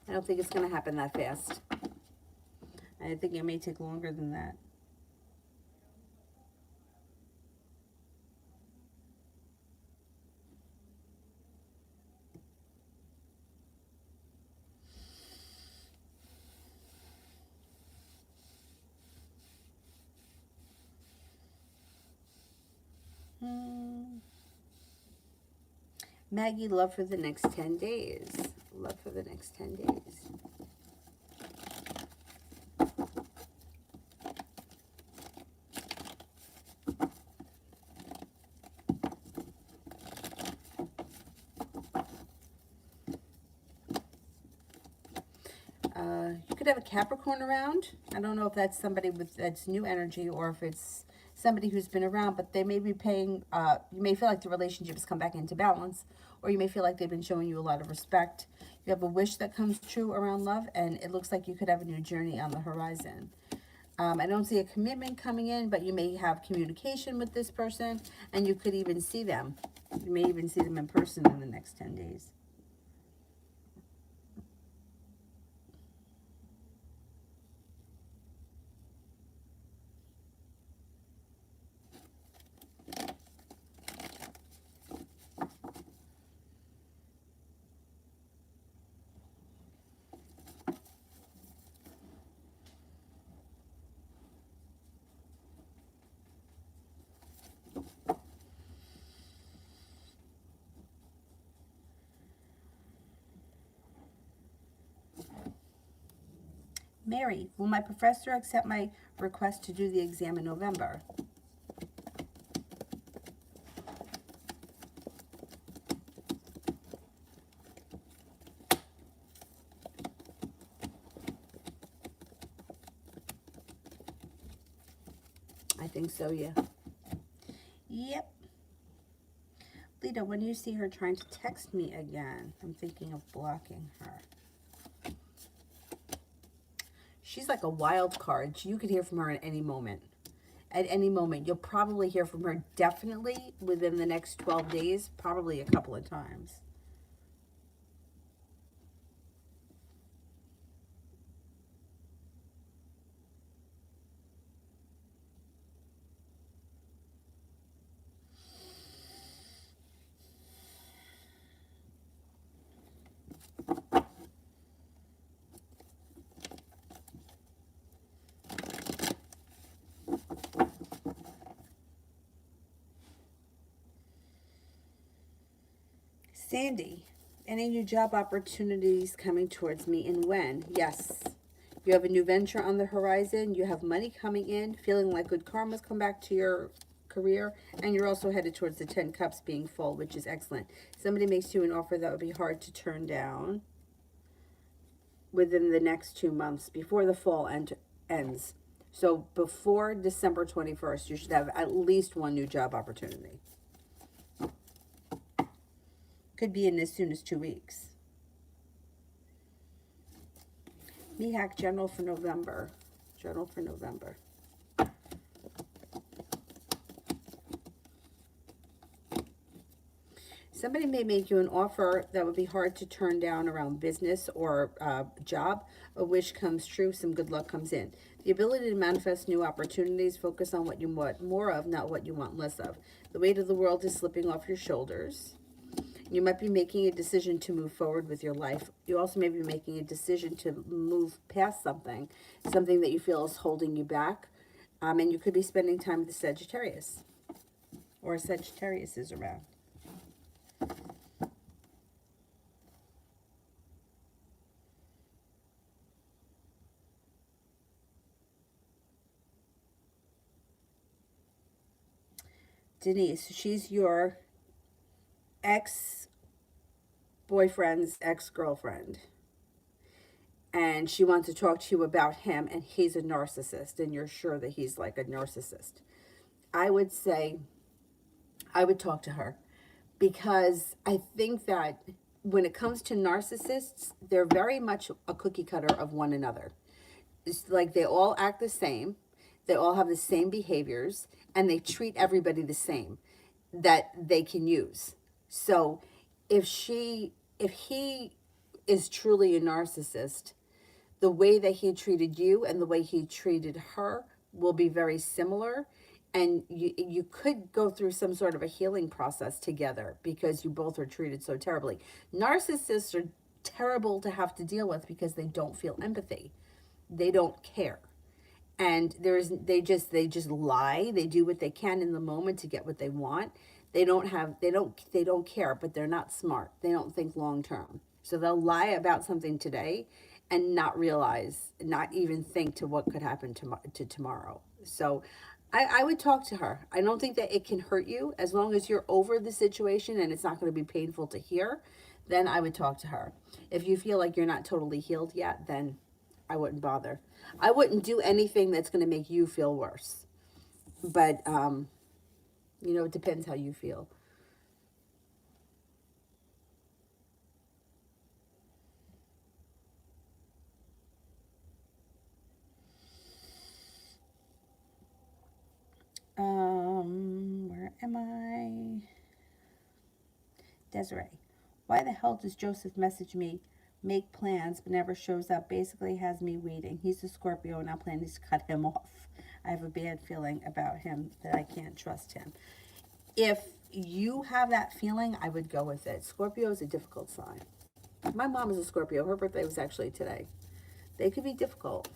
I don't think it's going to happen that fast. I think it may take longer than that. Maggie, love for the next 10 days. Love for the next 10 days. You could have a Capricorn around. I don't know if that's somebody that's new energy or if it's somebody who's been around, but they may be paying, you may feel like the relationship has come back into balance, or you may feel like they've been showing you a lot of respect. You have a wish that comes true around love, and it looks like you could have a new journey on the horizon. I don't see a commitment coming in, but you may have communication with this person, and you could even see them. You may even see them in person in the next 10 days. Mary, will my professor accept my request to do the exam in November? I think so, yeah. Yep. Lita, when you see her trying to text me again, I'm thinking of blocking her. She's like a wild card. You could hear from her at any moment. At any moment. You'll probably hear from her definitely within the next 12 days, probably a couple of times. Sandy, any new job opportunities coming towards me and when? Yes. You have a new venture on the horizon. You have money coming in, feeling like good karma's come back to your career, and you're also headed towards the 10 cups being full, which is excellent. Somebody makes you an offer that would be hard to turn down within the next 2 months before the fall ends. So before December 21st, you should have at least one new job opportunity. Could be in as soon as 2 weeks. MEHAC General for November. General for November. Somebody may make you an offer that would be hard to turn down around business or job. A wish comes true, some good luck comes in. The ability to manifest new opportunities, focus on what you want more of, not what you want less of. The weight of the world is slipping off your shoulders. You might be making a decision to move forward with your life. You also may be making a decision to move past something that you feel is holding you back. And you could be spending time with a Sagittarius, or a Sagittarius is around. Denise, she's your ex-boyfriend's ex-girlfriend. And she wants to talk to you about him, and he's a narcissist, and you're sure that he's like a narcissist. I would say, I would talk to her, because I think that when it comes to narcissists, they're very much a cookie cutter of one another. It's like they all act the same, they all have the same behaviors, and they treat everybody the same that they can use. So if he is truly a narcissist, the way that he treated you and the way he treated her will be very similar. And you could go through some sort of a healing process together because you both are treated so terribly. Narcissists are terrible to have to deal with because they don't feel empathy. They don't care. And they just lie. They do what they can in the moment to get what they want. They don't care, but they're not smart. They don't think long term. So they'll lie about something today and not realize, not even think to what could happen to tomorrow. So I would talk to her. I don't think that it can hurt you as long as you're over the situation and it's not going to be painful to hear. Then I would talk to her. If you feel like you're not totally healed yet, then I wouldn't bother. I wouldn't do anything that's going to make you feel worse. But, it depends how you feel. Where am I? Desiree. Why the hell does Joseph message me, make plans, but never shows up? Basically has me waiting. He's a Scorpio and I'm planning to cut him off. I have a bad feeling about him that I can't trust him. If you have that feeling, I would go with it. Scorpio is a difficult sign. My mom is a Scorpio. Her birthday was actually today. They could be difficult.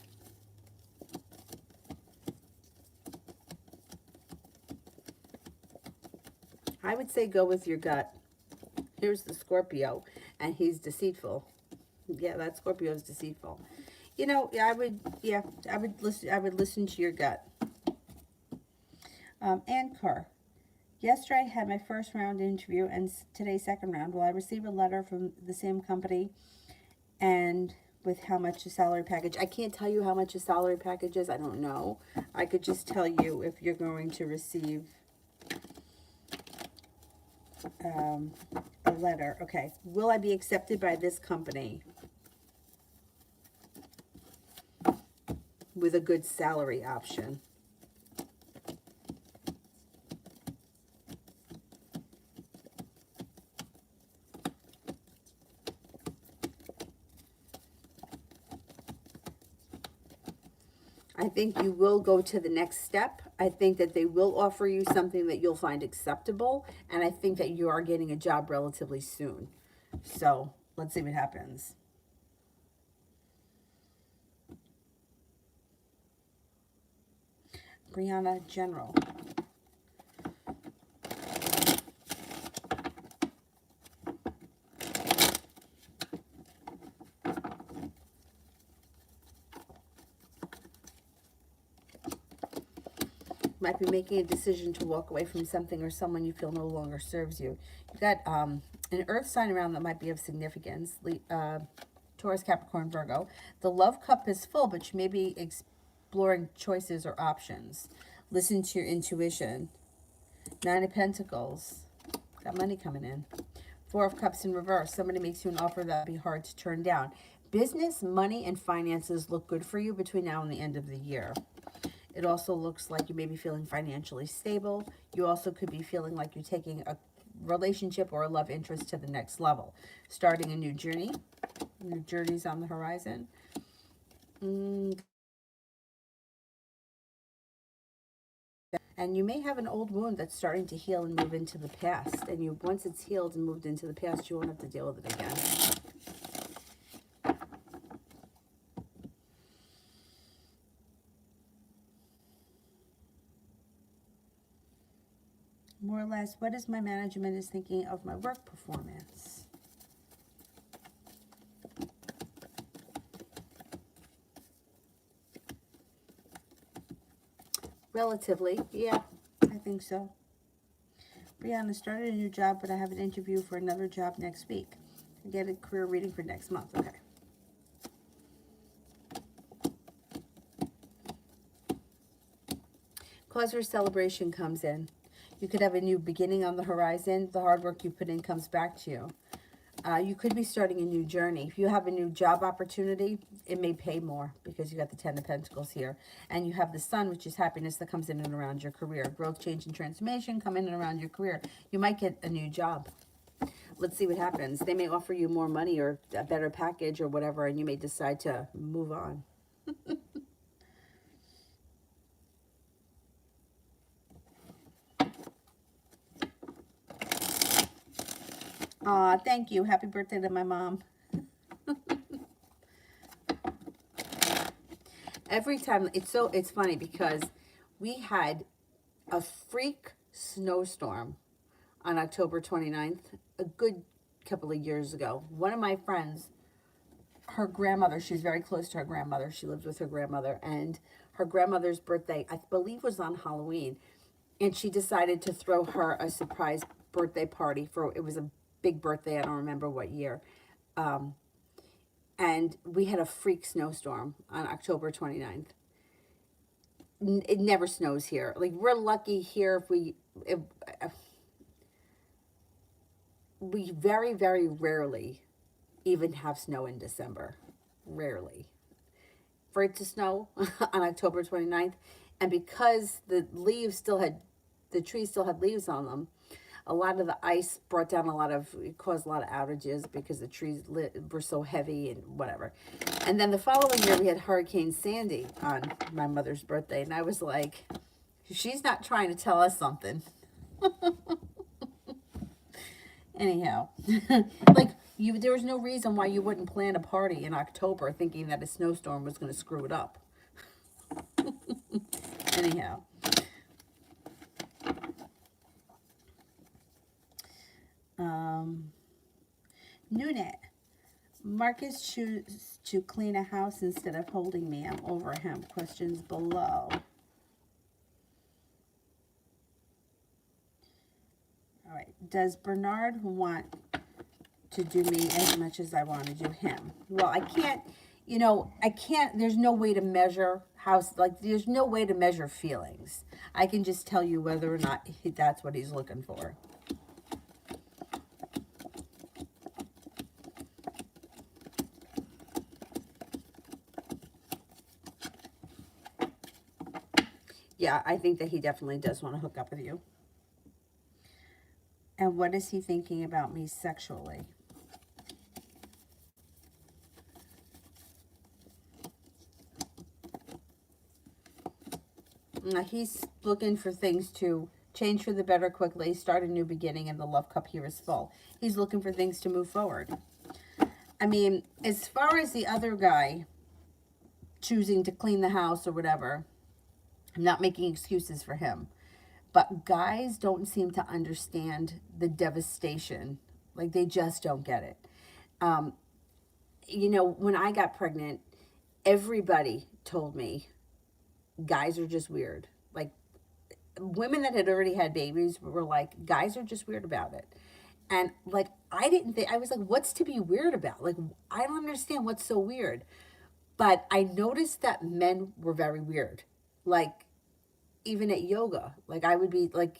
I would say go with your gut. Here's the Scorpio, and he's deceitful. Yeah, that Scorpio is deceitful. I would listen to your gut. Anchor. Yesterday I had my first round interview, and today's second round. Will I receive a letter from the same company, and with how much a salary package? I can't tell you how much a salary package is. I don't know. I could just tell you if you're going to receive a letter. Okay. Will I be accepted by this company with a good salary option? I think you will go to the next step. I think that they will offer you something that you'll find acceptable. And I think that you are getting a job relatively soon. So let's see what happens. Brianna, General. Might be making a decision to walk away from something or someone you feel no longer serves you. You got an earth sign around that might be of significance. Taurus, Capricorn, Virgo. The love cup is full, but you may be exploring choices or options. Listen to your intuition. Nine of Pentacles. Got money coming in. Four of Cups in reverse. Somebody makes you an offer that would be hard to turn down. Business, money, and finances look good for you between now and the end of the year. It also looks like you may be feeling financially stable. You also could be feeling like you're taking a relationship or a love interest to the next level. Starting a new journey. New journey's on the horizon. And you may have an old wound that's starting to heal and move into the past. And you, once it's healed and moved into the past, you won't have to deal with it again. More or less, what is my management is thinking of my work performance? Relatively, yeah, I think so. Brianna started a new job, but I have an interview for another job next week. I get a career reading for next month. Okay. Cause for celebration comes in. You could have a new beginning on the horizon. The hard work you put in comes back to you. You could be starting a new journey. If you have a new job opportunity, it may pay more because you got the Ten of Pentacles here. And you have the Sun, which is happiness that comes in and around your career. Growth, change, and transformation come in and around your career. You might get a new job. Let's see what happens. They may offer you more money or a better package or whatever, and you may decide to move on. Aw, thank you. Happy birthday to my mom. Every time, it's funny because we had a freak snowstorm on October 29th, a good couple of years ago. One of my friends, her grandmother, she's very close to her grandmother. She lived with her grandmother, and her grandmother's birthday, I believe, was on Halloween. And she decided to throw her a surprise birthday party it was a big birthday. I don't remember what year. And we had a freak snowstorm on October 29th. It never snows here. Like, we're lucky here if we very, very rarely even have snow in December. Rarely. For it to snow on October 29th, and because the trees still had leaves on them, a lot of the ice it caused a lot of outages because the trees were so heavy and whatever. And then the following year we had Hurricane Sandy on my mother's birthday, and I was like, she's not trying to tell us something. Anyhow, like, there was no reason why you wouldn't plan a party in October thinking that a snowstorm was going to screw it up. Anyhow. Noonet. Marcus chooses to clean a house instead of holding me. I'm over him. Questions below. All right. Does Bernard want to do me as much as I want to do him? Well, I can't, there's no way to measure there's no way to measure feelings. I can just tell you whether or not that's what he's looking for. Yeah, I think that he definitely does want to hook up with you. And what is he thinking about me sexually? He's looking for things to change for the better quickly, start a new beginning, and the love cup here is full. He's looking for things to move forward. I mean, as far as the other guy choosing to clean the house or whatever, I'm not making excuses for him. But guys don't seem to understand the devastation. Like, they just don't get it. When I got pregnant, everybody told me guys are just weird. Like, women that had already had babies were like, guys are just weird about it. And like, I didn't think, I was like, what's to be weird about? Like, I don't understand what's so weird. But I noticed that men were very weird. Like, even at yoga, like I would be like,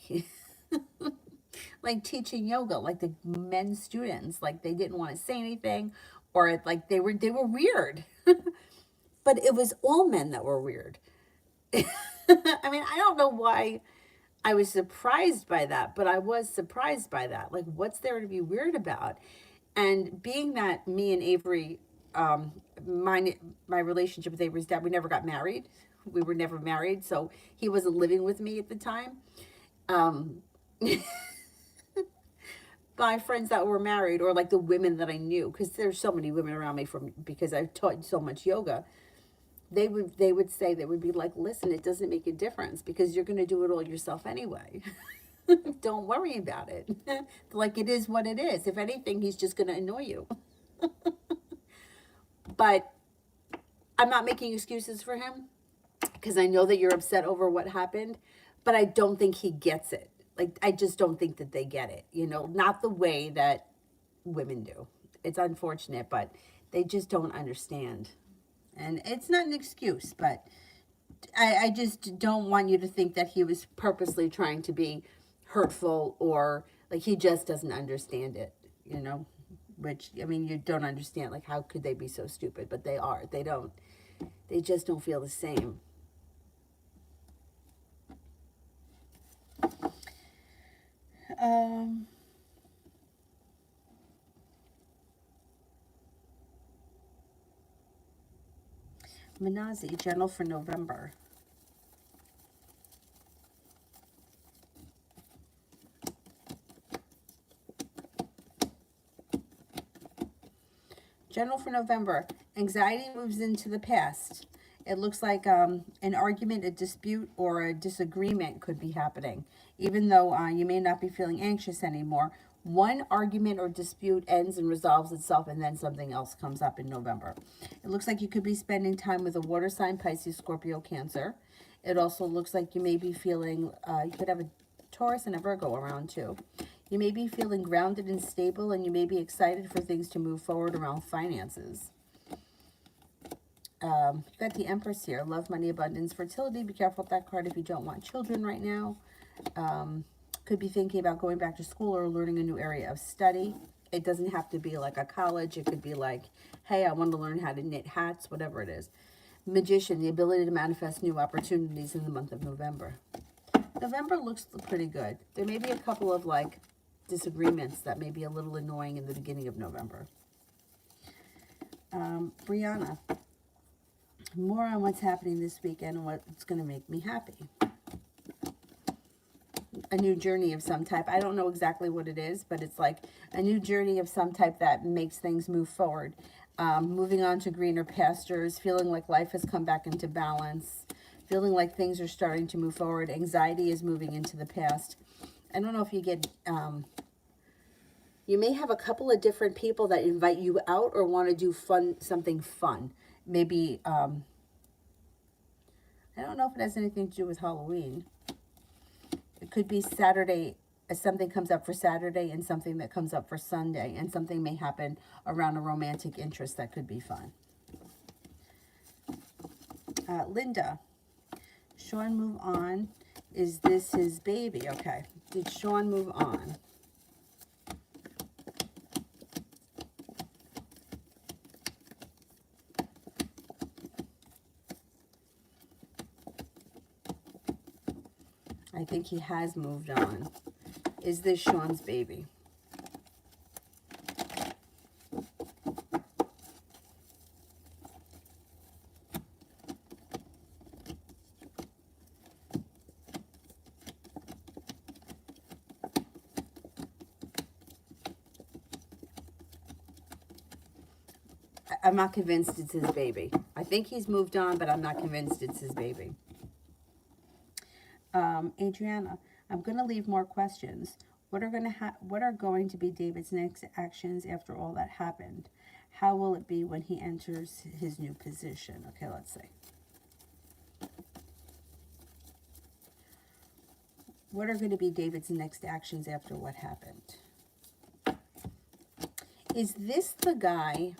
like teaching yoga, like the men students, like they didn't want to say anything, or like they were weird. But it was all men that were weird. I mean, I don't know why I was surprised by that, but I was surprised by that. Like, what's there to be weird about? And being that me and Avery, um, my relationship with Avery's dad, we never got married. We were never married, so he wasn't living with me at the time. Um, my friends that were married, or like the women that I knew, because there's so many women around me from because I've taught so much yoga. They would say, they would be like, listen, it doesn't make a difference because you're going to do it all yourself anyway. Don't worry about it. Like, it is what it is. If anything, he's just going to annoy you. But I'm not making excuses for him because I know that you're upset over what happened, but I don't think he gets it. Like, I just don't think that they get it, not the way that women do. It's unfortunate, but they just don't understand. And it's not an excuse, but I just don't want you to think that he was purposely trying to be hurtful, or like he just doesn't understand it, which, I mean, you don't understand. Like, how could they be so stupid? But they are. They just don't feel the same. Manazi, journal for November. Journal for November. Anxiety moves into the past. It looks like an argument, a dispute, or a disagreement could be happening. Even though you may not be feeling anxious anymore, one argument or dispute ends and resolves itself, and then something else comes up in November. It looks like you could be spending time with a water sign, Pisces, Scorpio, Cancer. It also looks like you may be feeling, you could have a Taurus and a Virgo around too. You may be feeling grounded and stable, and you may be excited for things to move forward around finances. You've got the Empress here. Love, money, abundance, fertility. Be careful with that card if you don't want children right now. Could be thinking about going back to school or learning a new area of study. It doesn't have to be like a college. It could be like, hey, I want to learn how to knit hats, whatever it is. Magician, the ability to manifest new opportunities in the month of November. November looks pretty good. There may be a couple of like disagreements that may be a little annoying in the beginning of November. Brianna, more on what's happening this weekend and what's going to make me happy. A new journey of some type. I don't know exactly what it is, but it's like a new journey of some type that makes things move forward. Moving on to greener pastures, feeling like life has come back into balance, feeling like things are starting to move forward. Anxiety is moving into the past. I don't know if you get, you may have a couple of different people that invite you out or want to do something fun. Maybe, I don't know if it has anything to do with Halloween. It could be Saturday, something comes up for Saturday and something that comes up for Sunday, and something may happen around a romantic interest that could be fun. Linda, Sean move on. Is this his baby? Okay. Did Sean move on? I think he has moved on. Is this Sean's baby? I'm not convinced it's his baby. I think he's moved on, but I'm not convinced it's his baby. Adriana, I'm going to leave more questions. What are going to be David's next actions after all that happened? How will it be when he enters his new position? Okay, let's see. What are going to be David's next actions after what happened? Is this the guy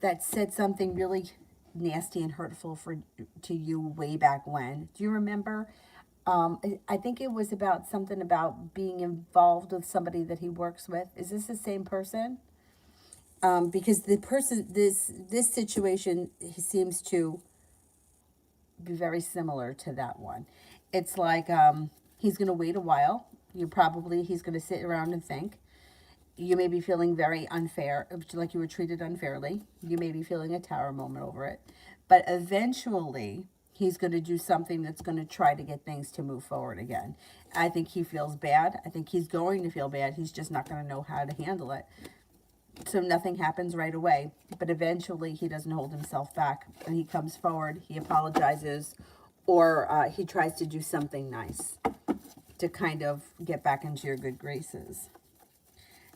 that said something really nasty and hurtful to you way back when? Do you remember? I think it was about something about being involved with somebody that he works with. Is this the same person? Because the person, this situation seems to be very similar to that one. It's like he's going to wait a while. He's going to sit around and think. You may be feeling very unfair, like you were treated unfairly. You may be feeling a tower moment over it. But eventually, he's going to do something that's going to try to get things to move forward again. I think he feels bad. I think he's going to feel bad. He's just not going to know how to handle it. So nothing happens right away. But eventually, he doesn't hold himself back. And he comes forward, he apologizes, or he tries to do something nice to kind of get back into your good graces.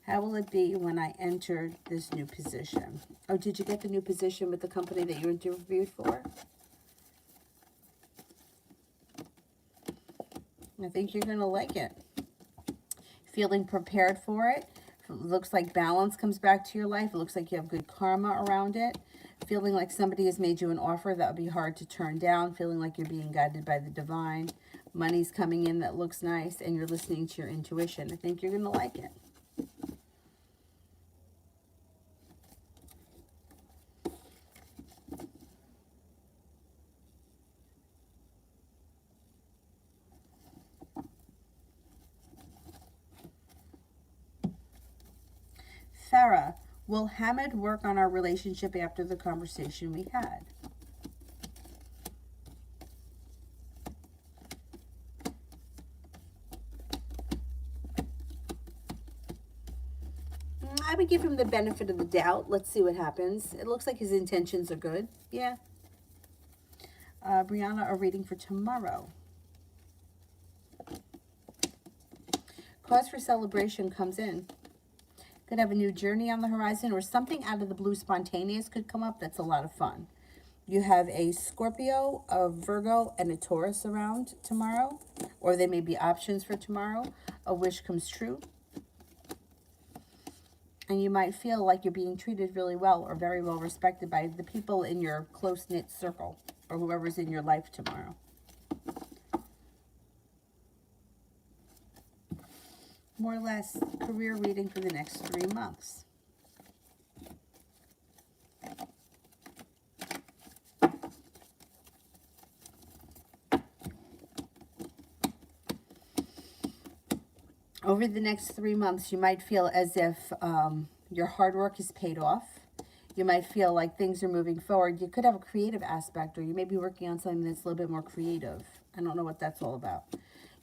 How will it be when I enter this new position? Oh, did you get the new position with the company that you interviewed for? I think you're going to like it. Feeling prepared for it. Looks like balance comes back to your life. It looks like you have good karma around it. Feeling like somebody has made you an offer that would be hard to turn down. Feeling like you're being guided by the divine. Money's coming in that looks nice, and you're listening to your intuition. I think you're going to like it. Farah, will Hamid work on our relationship after the conversation we had? I would give him the benefit of the doubt. Let's see what happens. It looks like his intentions are good. Yeah. Brianna, a reading for tomorrow. Cause for celebration comes in. Could have a new journey on the horizon, or something out of the blue spontaneous could come up. That's a lot of fun. You have a Scorpio, a Virgo, and a Taurus around tomorrow, or there may be options for tomorrow. A wish comes true. And you might feel like you're being treated really well or very well respected by the people in your close-knit circle or whoever's in your life tomorrow. More or less career reading for the next 3 months. Over the next 3 months, you might feel as if your hard work is paid off. You might feel like things are moving forward. You could have a creative aspect, or you may be working on something that's a little bit more creative. I don't know what that's all about.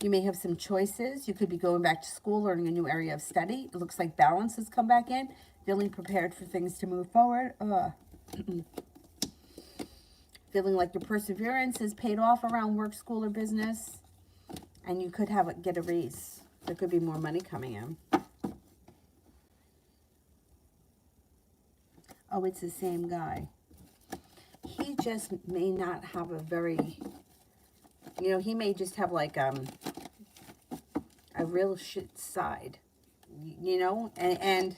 You may have some choices. You could be going back to school, learning a new area of study. It looks like balance has come back in. Feeling prepared for things to move forward. Feeling like your perseverance is paid off around work, school, or business. And you could get a raise. There could be more money coming in. Oh, it's the same guy. He just may not have a very... he may just have like a real shit side, and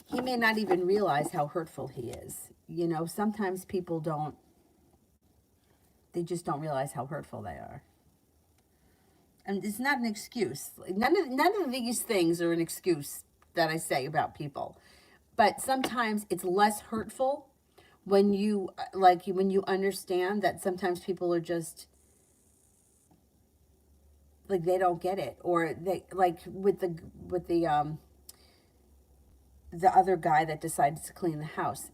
he may not even realize how hurtful he is. Sometimes people they just don't realize how hurtful they are. And it's not an excuse. None of these things are an excuse that I say about people. But sometimes it's less hurtful when you understand that sometimes people are just like, they don't get it, or they, like with the other guy that decided to clean the house.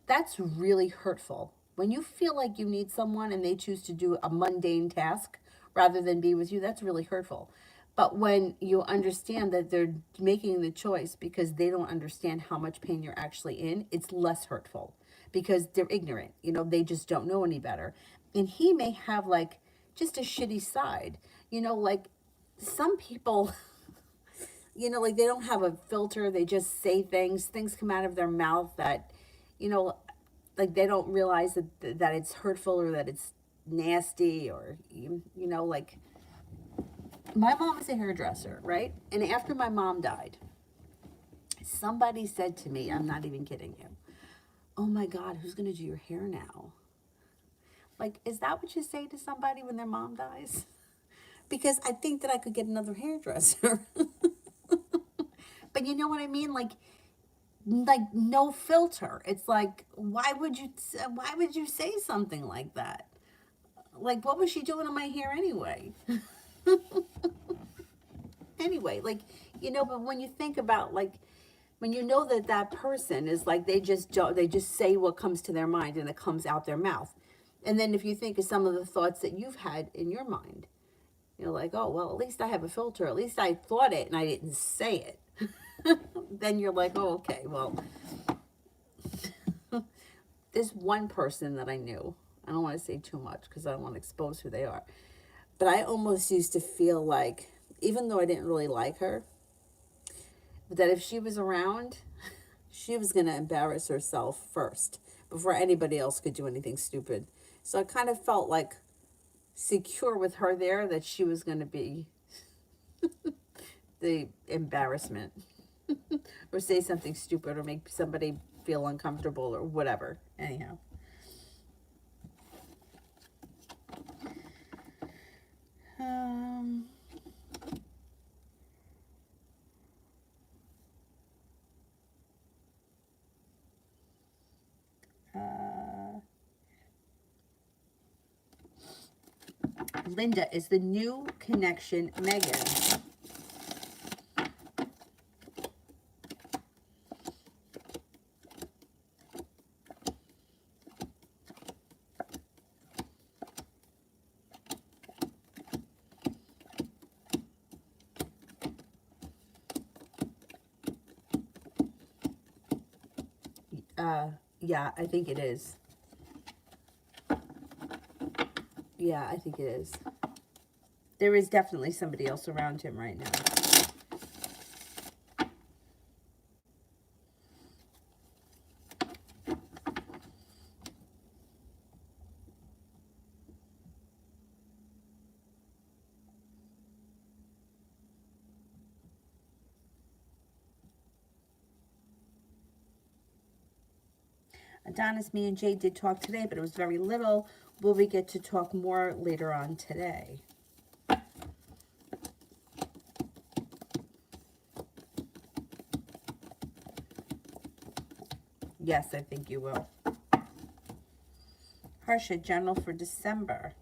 That's really hurtful. When you feel like you need someone and they choose to do a mundane task rather than be with you, that's really hurtful. But when you understand that they're making the choice because they don't understand how much pain you're actually in, it's less hurtful because they're ignorant. They just don't know any better. And he may have like just a shitty side. Like some people, like they don't have a filter. They just say things come out of their mouth that, like they don't realize that it's hurtful or that it's nasty, or, like, my mom is a hairdresser, right? And after my mom died, somebody said to me, I'm not even kidding you, oh my God, who's going to do your hair now? Like, is that what you say to somebody when their mom dies? Because I think that I could get another hairdresser. But you know what I mean? Like no filter. It's like, why would you say something like that? Like, what was she doing on my hair anyway? Anyway, like, but when you think about, like, when you know that that person is like, they just say what comes to their mind and it comes out their mouth. And then if you think of some of the thoughts that you've had in your mind, you're like, oh, well, at least I have a filter. At least I thought it and I didn't say it. Then you're like, oh, okay, well, there's one person that I knew. I don't want to say too much because I don't want to expose who they are. But I almost used to feel like, even though I didn't really like her, that if she was around, she was going to embarrass herself first before anybody else could do anything stupid. So I kind of felt like secure with her there that she was going to be the embarrassment or say something stupid or make somebody feel uncomfortable or whatever. Anyhow. Um, Linda, is the new connection Megan? Yeah, I think it is. Yeah, I think it is. There is definitely somebody else around him right now. Adonis, me and Jay did talk today, but it was very little. Will we get to talk more later on today? Yes, I think you will. Harsha, general for December.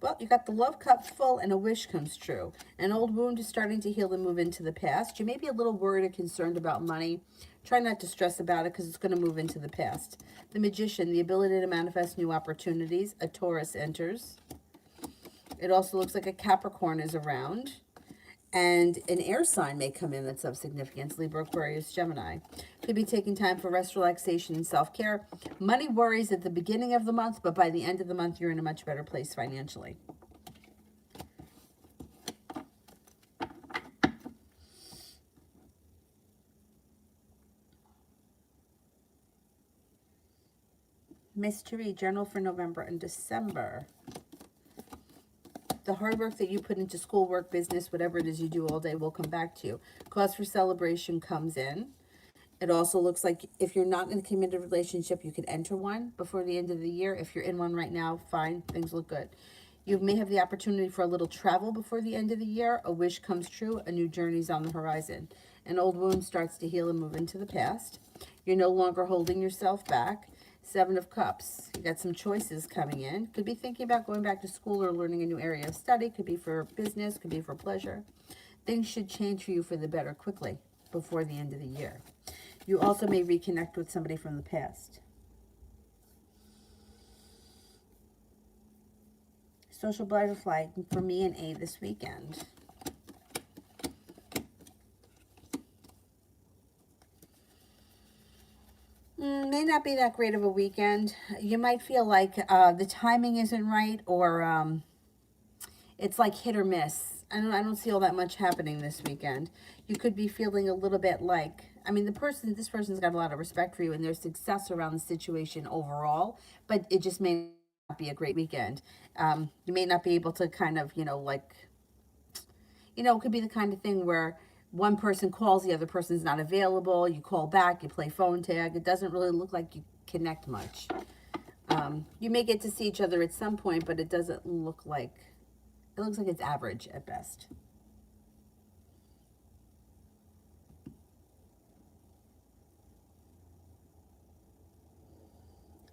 Well, you got the love cup full and a wish comes true. An old wound is starting to heal and move into the past. You may be a little worried or concerned about money. Try not to stress about it because it's going to move into the past. The Magician, the ability to manifest new opportunities. A Taurus enters. It also looks like a Capricorn is around. And an air sign may come in that's of significance. Libra, Aquarius, Gemini. Could be taking time for rest, relaxation, and self-care. Money worries at the beginning of the month, but by the end of the month, you're in a much better place financially. Mystery, general for November and December. The hard work that you put into schoolwork, business, whatever it is you do all day will come back to you. Cause for celebration comes in. It also looks like if you're not in a committed relationship, you could enter one before the end of the year. If you're in one right now, fine, things look good. You may have the opportunity for a little travel before the end of the year. A wish comes true. A new journey's on the horizon. An old wound starts to heal and move into the past. You're no longer holding yourself back. Seven of Cups. You got some choices coming in. Could be thinking about going back to school or learning a new area of study. Could be for business. Could be for pleasure. Things should change for you for the better quickly before the end of the year. You also may reconnect with somebody from the past. Social butterfly for me and A this weekend. May not be that great of a weekend. You might feel like the timing isn't right, or it's like hit or miss. I don't see all that much happening this weekend. You could be feeling a little bit like I mean, this person's got a lot of respect for you, and there's success around the situation overall, but it just may not be a great weekend. You may not be able to kind of, it could be the kind of thing where one person calls, the other person's not available, you call back, you play phone tag. It doesn't really look like you connect much. You may get to see each other at some point, but it doesn't look like, it looks like it's average at best.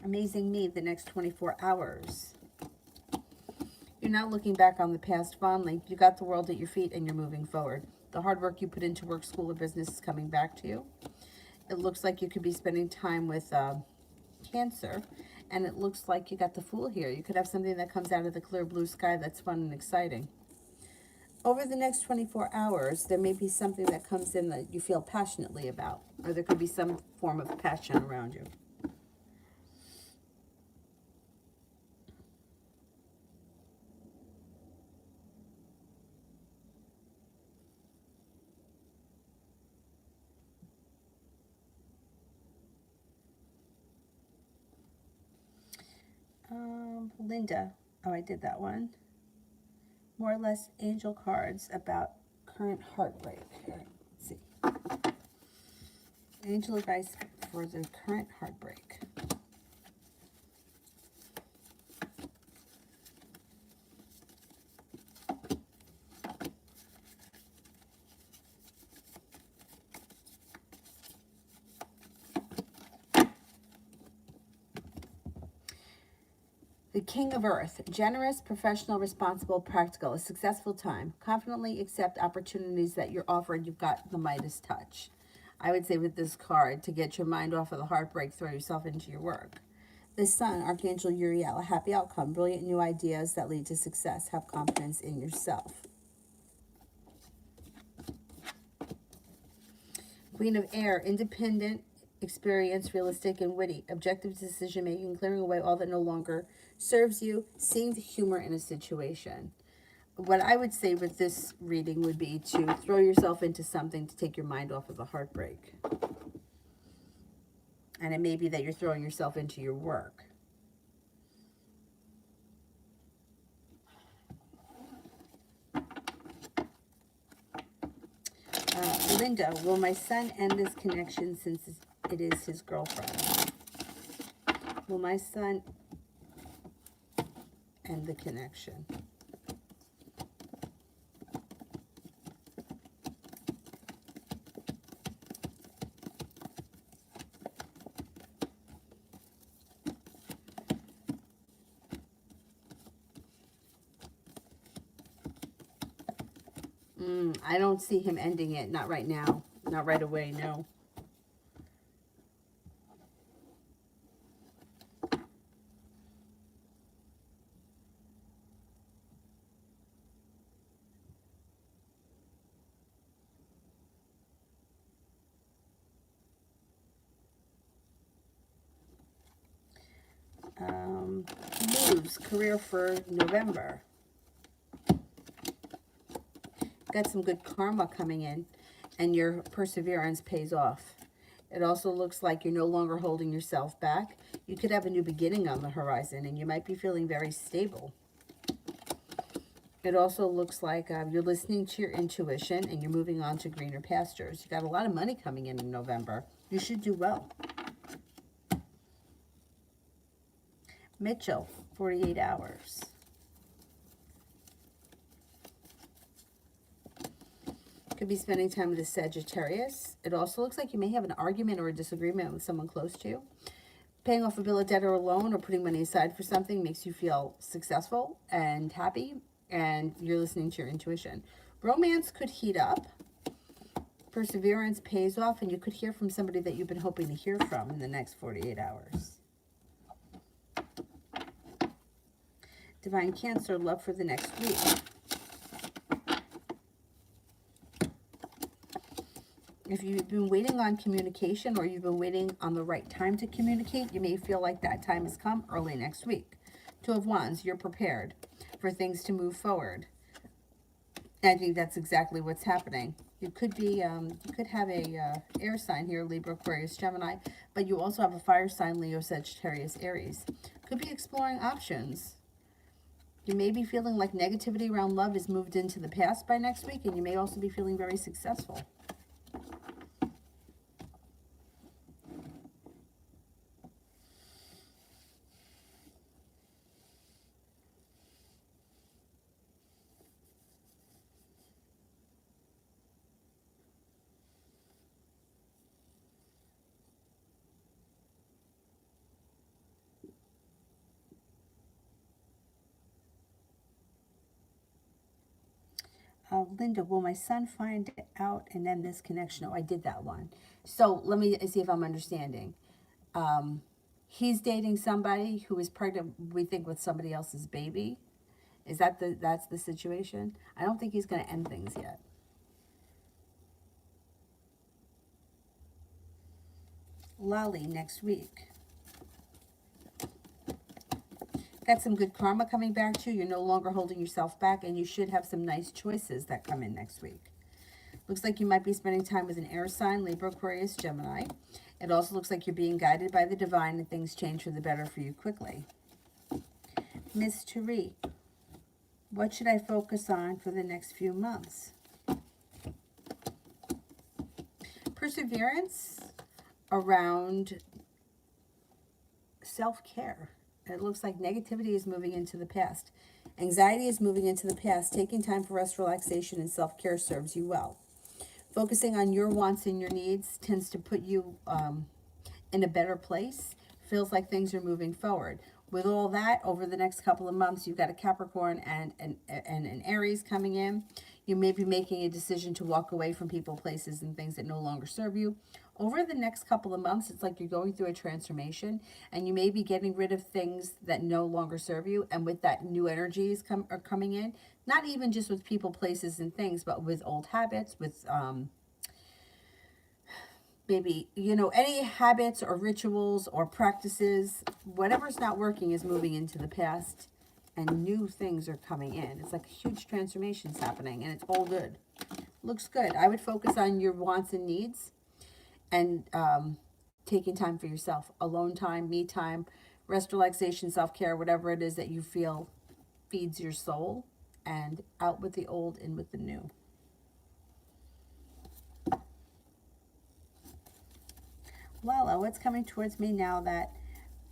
Amazing me the next 24 hours. You're not looking back on the past fondly. You got the world at your feet and you're moving forward. The hard work you put into work, school, or business is coming back to you. It looks like you could be spending time with Cancer, and it looks like you got the Fool here. You could have something that comes out of the clear blue sky that's fun and exciting. Over the next 24 hours, there may be something that comes in that you feel passionately about, or there could be some form of passion around you. Linda. Oh, I did that one. More or less angel cards about current heartbreak. Here, let's see. Angel advice for the current heartbreak. The King of Earth, generous, professional, responsible, practical, a successful time. Confidently accept opportunities that you're offered. You've got the Midas touch. I would say with this card, to get your mind off of the heartbreak, throw yourself into your work. The Sun, Archangel Uriel, a happy outcome, brilliant new ideas that lead to success. Have confidence in yourself. Queen of Air, independent, experienced, realistic, and witty. Objective decision making, clearing away all that no longer serves you, seeing the humor in a situation. What I would say with this reading would be to throw yourself into something to take your mind off of the heartbreak. And it may be that you're throwing yourself into your work. Linda, will my son end this connection since it is his girlfriend? Will my son end the connection? I don't see him ending it. Not right now. Not right away, no. Moves, career for November. Got some good karma coming in, and your perseverance pays off. It also looks like you're no longer holding yourself back. You could have a new beginning on the horizon, and you might be feeling very stable. It also looks like you're listening to your intuition, and you're moving on to greener pastures. You got a lot of money coming in November. You should do well. Mitchell, 48 hours. Could be spending time with a Sagittarius. It also looks like you may have an argument or a disagreement with someone close to you. Paying off a bill of debt or a loan or putting money aside for something makes you feel successful and happy, and you're listening to your intuition. Romance could heat up. Perseverance pays off, and you could hear from somebody that you've been hoping to hear from in the next 48 hours. Divine Cancer, love for the next week. If you've been waiting on communication, or you've been waiting on the right time to communicate, you may feel like that time has come early next week. Two of Wands, you're prepared for things to move forward. I think that's exactly what's happening. You could be, you could have a air sign here, Libra, Aquarius, Gemini, but you also have a fire sign, Leo, Sagittarius, Aries. Could be exploring options. You may be feeling like negativity around love is moved into the past by next week, and you may also be feeling very successful. Linda, will my son find out and end this connection? Oh, I did that one. So let me see if I'm understanding. He's dating somebody who is pregnant, we think, with somebody else's baby. Is that that's the situation? I don't think he's going to end things yet. Lolly next week. Got some good karma coming back to you. You're no longer holding yourself back, and you should have some nice choices that come in next week. Looks like you might be spending time with an air sign, Libra, Aquarius, Gemini. It also looks like you're being guided by the divine and things change for the better for you quickly. Mystery. What should I focus on for the next few months? Perseverance around self-care. It looks like negativity is moving into the past. Anxiety is moving into the past. Taking time for rest, relaxation, and self-care serves you well. Focusing on your wants and your needs tends to put you in a better place. Feels like things are moving forward. With all that, over the next couple of months, you've got a Capricorn and an Aries coming in. You may be making a decision to walk away from people, places, and things that no longer serve you. Over the next couple of months, it's like you're going through a transformation, and you may be getting rid of things that no longer serve you. And with that, new energies are coming in. Not even just with people, places, and things, but with old habits, with maybe, you know, any habits or rituals or practices. Whatever's not working is moving into the past, and new things are coming in. It's like huge transformations happening, and it's all good. Looks good. I would focus on your wants and needs, and taking time for yourself. Alone time, me time, rest, relaxation, self-care, whatever it is that you feel feeds your soul, and out with the old, in with the new. Lala, what's coming towards me now that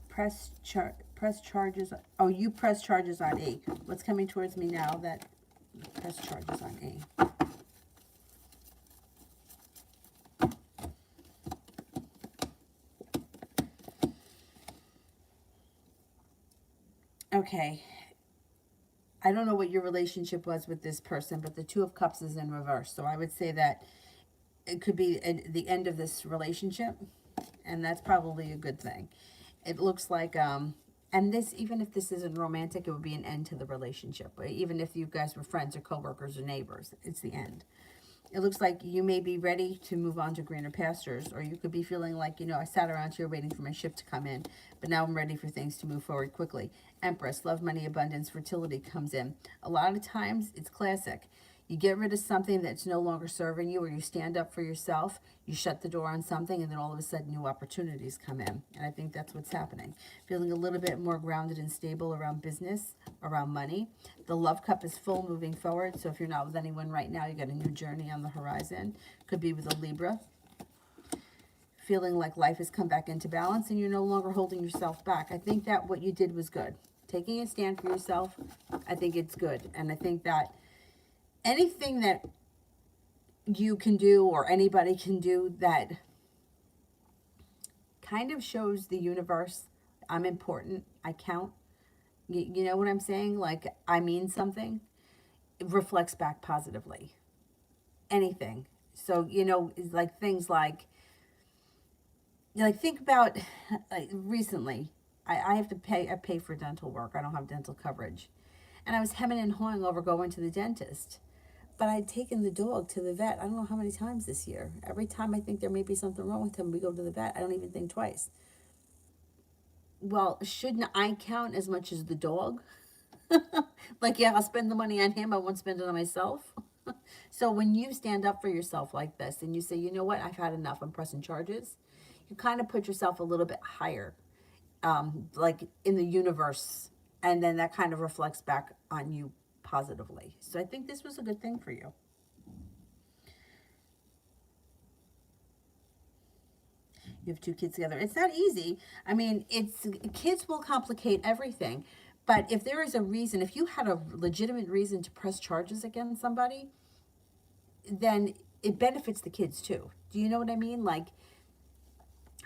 press charges? Oh, you press charges on E. What's coming towards me now that press charges on E? Okay. I don't know what your relationship was with this person, but the Two of Cups is in reverse. So I would say that it could be the end of this relationship, and that's probably a good thing. It looks like, and this, even if this isn't romantic, it would be an end to the relationship. But even if you guys were friends or coworkers or neighbors, it's the end. It looks like you may be ready to move on to greener pastures, or you could be feeling like, you know, I sat around here waiting for my ship to come in, but now I'm ready for things to move forward quickly. Empress, love, money, abundance, fertility comes in. A lot of times it's classic. You get rid of something that's no longer serving you, or you stand up for yourself, you shut the door on something, and then all of a sudden new opportunities come in. And I think that's what's happening. Feeling a little bit more grounded and stable around business, around money. The love cup is full moving forward. So if you're not with anyone right now, you got a new journey on the horizon. Could be with a Libra. Feeling like life has come back into balance and you're no longer holding yourself back. I think that what you did was good. Taking a stand for yourself, I think it's good. And I think that anything that you can do or anybody can do that kind of shows the universe, I'm important, I count. You know what I'm saying? Like, I mean something. It reflects back positively. Anything. So, you know, it's like things like think about, like recently, I have to I pay for dental work. I don't have dental coverage. And I was hemming and hawing over going to the dentist. But I'd taken the dog to the vet, I don't know how many times this year. Every time I think there may be something wrong with him, we go to the vet. I don't even think twice. Well, shouldn't I count as much as the dog? Like, yeah, I'll spend the money on him. I won't spend it on myself. So when you stand up for yourself like this and you say, you know what, I've had enough, I'm pressing charges, you kind of put yourself a little bit higher, like in the universe. And then that kind of reflects back on you positively. So I think this was a good thing for you. You have two kids together. It's not easy. I mean, kids will complicate everything. But if there is a reason, if you had a legitimate reason to press charges against somebody, then it benefits the kids too. Do you know what I mean? Like,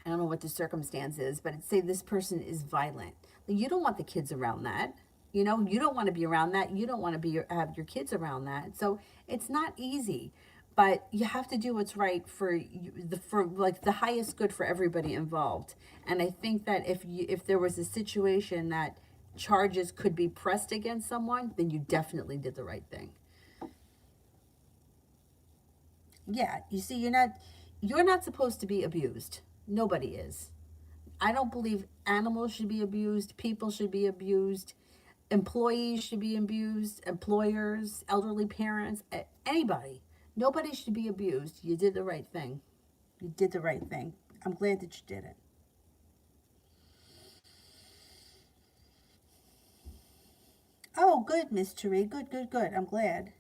I don't know what the circumstance is, but say this person is violent. You don't want the kids around that. You know, you don't want to be around that. You don't want to have your kids around that. So it's not easy, but you have to do what's right for like the highest good for everybody involved. And I think that if there was a situation that charges could be pressed against someone, then you definitely did the right thing. Yeah, you see, you're not supposed to be abused. Nobody is. I don't believe animals should be abused, people should be abused, employees should be abused, employers, elderly parents, anybody. Nobody should be abused. You did the right thing. You did the right thing. I'm glad that you did it. Oh, good, Miss Therese. Good, good, good. I'm glad.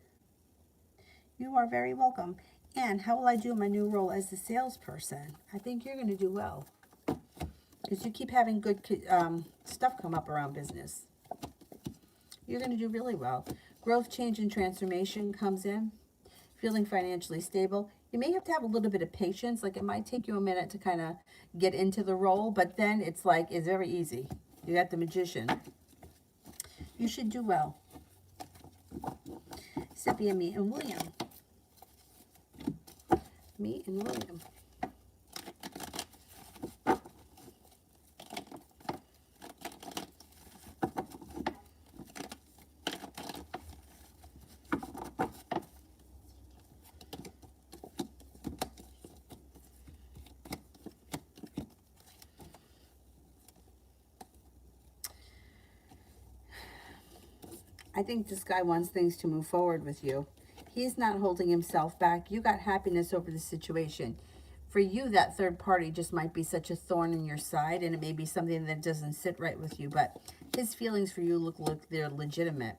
You are very welcome. And how will I do in my new role as the salesperson? I think you're going to do well. Because you keep having good stuff come up around business. You're going to do really well. Growth, change, and transformation comes in. Feeling financially stable. You may have to have a little bit of patience. Like it might take you a minute to kind of get into the role. But then it's like, it's very easy. You got the magician. You should do well. Sepia, me, and William. Me and William. I think this guy wants things to move forward with you. He's not holding himself back. You got happiness over the situation. For you, that third party just might be such a thorn in your side, and it may be something that doesn't sit right with you, but his feelings for you look they're legitimate.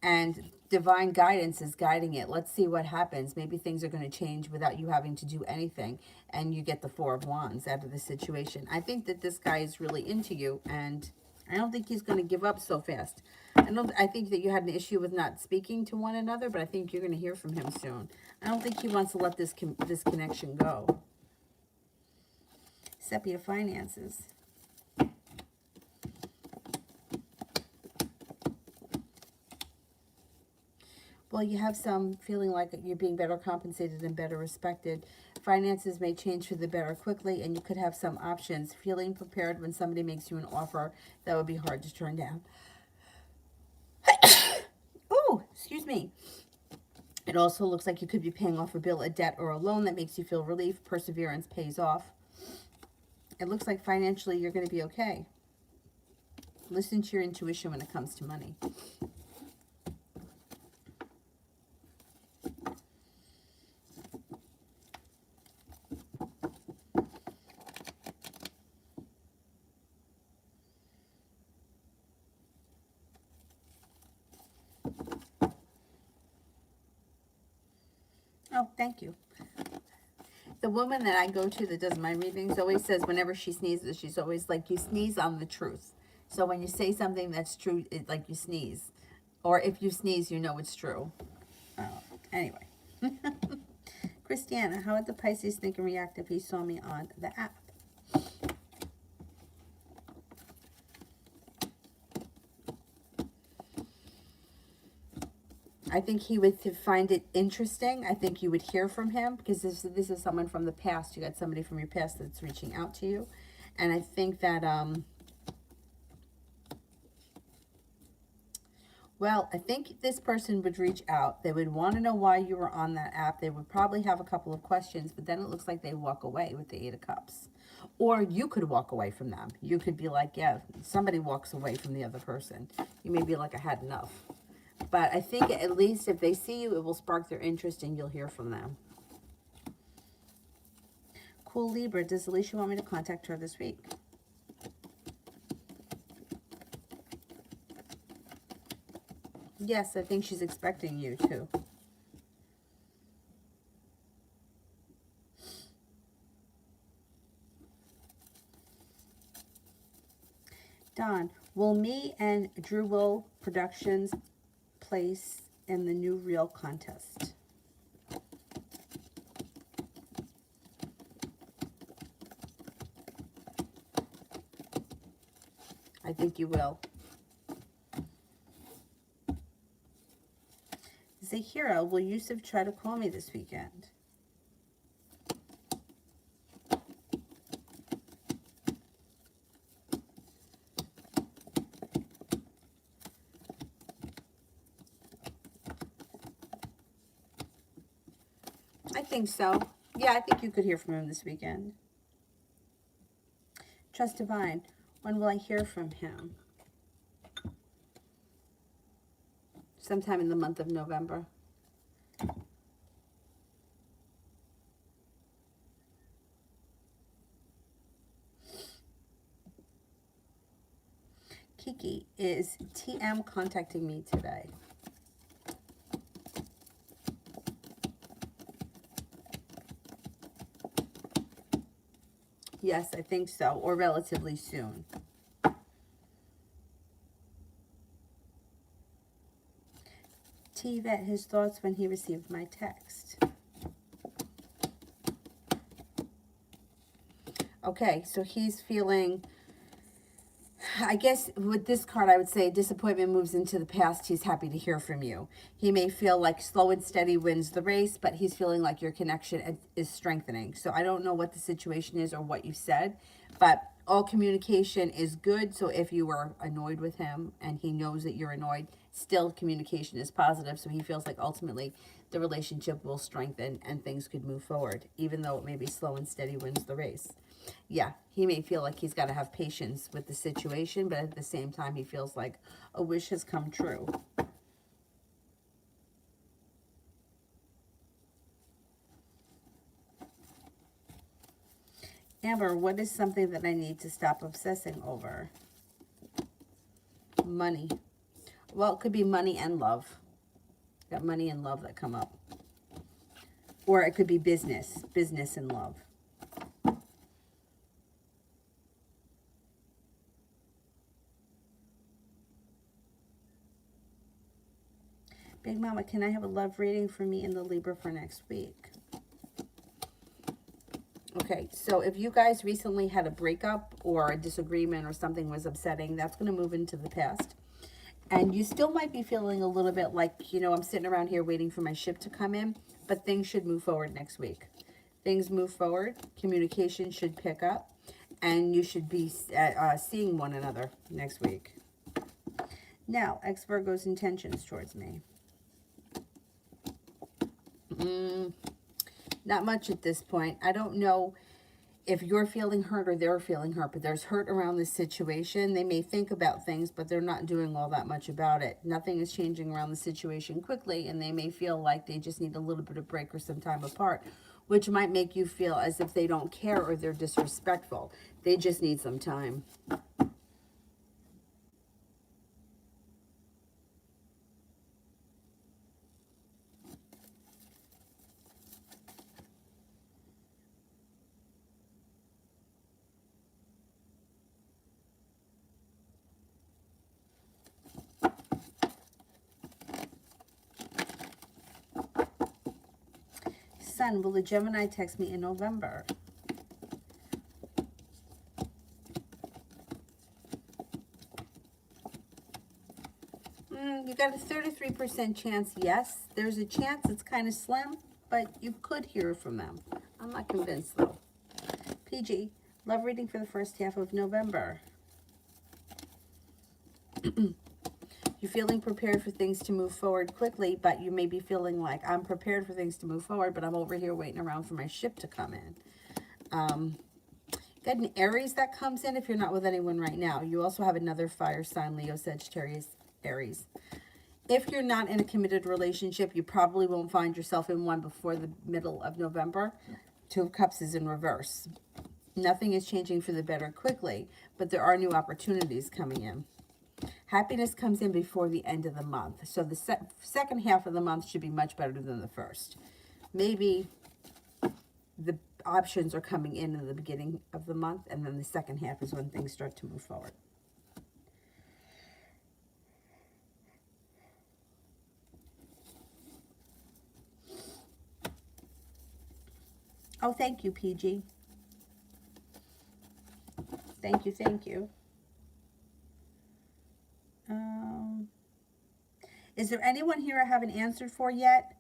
And divine guidance is guiding it. Let's see what happens. Maybe things are going to change without you having to do anything, and you get the Four of Wands out of the situation. I think that this guy is really into you, and I don't think he's going to give up so fast. I think that you had an issue with not speaking to one another, but I think you're going to hear from him soon. I don't think he wants to let this connection go. Sepia finances. Well, you have some feeling like you're being better compensated and better respected. Finances may change for the better quickly, and you could have some options. Feeling prepared when somebody makes you an offer that would be hard to turn down. Oh, excuse me. It also looks like you could be paying off a bill, a debt, or a loan that makes you feel relief. Perseverance pays off. It looks like financially you're going to be okay. Listen to your intuition when it comes to money. Oh, thank you. The woman that I go to that does my readings always says whenever she sneezes, she's always like, you sneeze on the truth. So when you say something that's true, it's like you sneeze. Or if you sneeze, you know it's true. Anyway. Christiana, how would the Pisces think and react if he saw me on the app? I think he would find it interesting. I think you would hear from him because this is someone from the past. You got somebody from your past that's reaching out to you. And I think that, well, I think this person would reach out. They would want to know why you were on that app. They would probably have a couple of questions, but then it looks like they walk away with the Eight of Cups. Or you could walk away from them. You could be like, yeah, somebody walks away from the other person. You may be like, I had enough. But I think at least if they see you, it will spark their interest and you'll hear from them. Cool Libra, does Alicia want me to contact her this week? Yes, I think she's expecting you too. Don, will me and Drew Will Productions place in the new reel contest? I think you will. Zahira, will Yusuf try to call me this weekend? I think so. Yeah, I think you could hear from him this weekend. Trust Divine, when will I hear from him? Sometime in the month of November. Kiki, is TM contacting me today? Yes, I think so, or relatively soon. T, that his thoughts when he received my text. Okay, so he's feeling, I guess with this card, I would say disappointment moves into the past. He's happy to hear from you. He may feel like slow and steady wins the race, but he's feeling like your connection is strengthening. So I don't know what the situation is or what you said, but all communication is good. So if you were annoyed with him and he knows that you're annoyed, still communication is positive. So he feels like ultimately the relationship will strengthen and things could move forward, even though it may be slow and steady wins the race. Yeah, he may feel like he's got to have patience with the situation, but at the same time, he feels like a wish has come true. Amber, what is something that I need to stop obsessing over? Money. Well, it could be money and love. Got money and love that come up. Or it could be business and love. Big Mama, can I have a love reading for me in the Libra for next week? Okay, so if you guys recently had a breakup or a disagreement or something was upsetting, that's going to move into the past. And you still might be feeling a little bit like, you know, I'm sitting around here waiting for my ship to come in, but things should move forward next week. Things move forward, communication should pick up, and you should be seeing one another next week. Now, ex-Virgo's intentions towards me. Not much at this point. I don't know if you're feeling hurt or they're feeling hurt, but there's hurt around this situation. They may think about things, but they're not doing all that much about it. Nothing is changing around the situation quickly, and they may feel like they just need a little bit of break or some time apart, which might make you feel as if they don't care or they're disrespectful. They just need some time. Sun, will the Gemini text me in November? You got a 33% chance, yes. There's a chance it's kind of slim, but you could hear from them. I'm not convinced, though. PG, love reading for the first half of November. You're feeling prepared for things to move forward quickly, but you may be feeling like, I'm prepared for things to move forward, but I'm over here waiting around for my ship to come in. Got an Aries that comes in if you're not with anyone right now. You also have another fire sign, Leo, Sagittarius, Aries. If you're not in a committed relationship, you probably won't find yourself in one before the middle of November. Two of Cups is in reverse. Nothing is changing for the better quickly, but there are new opportunities coming in. Happiness comes in before the end of the month. So the second half of the month should be much better than the first. Maybe the options are coming in the beginning of the month, and then the second half is when things start to move forward. Oh, thank you, PG. Thank you, thank you. Is there anyone here I haven't answered for yet?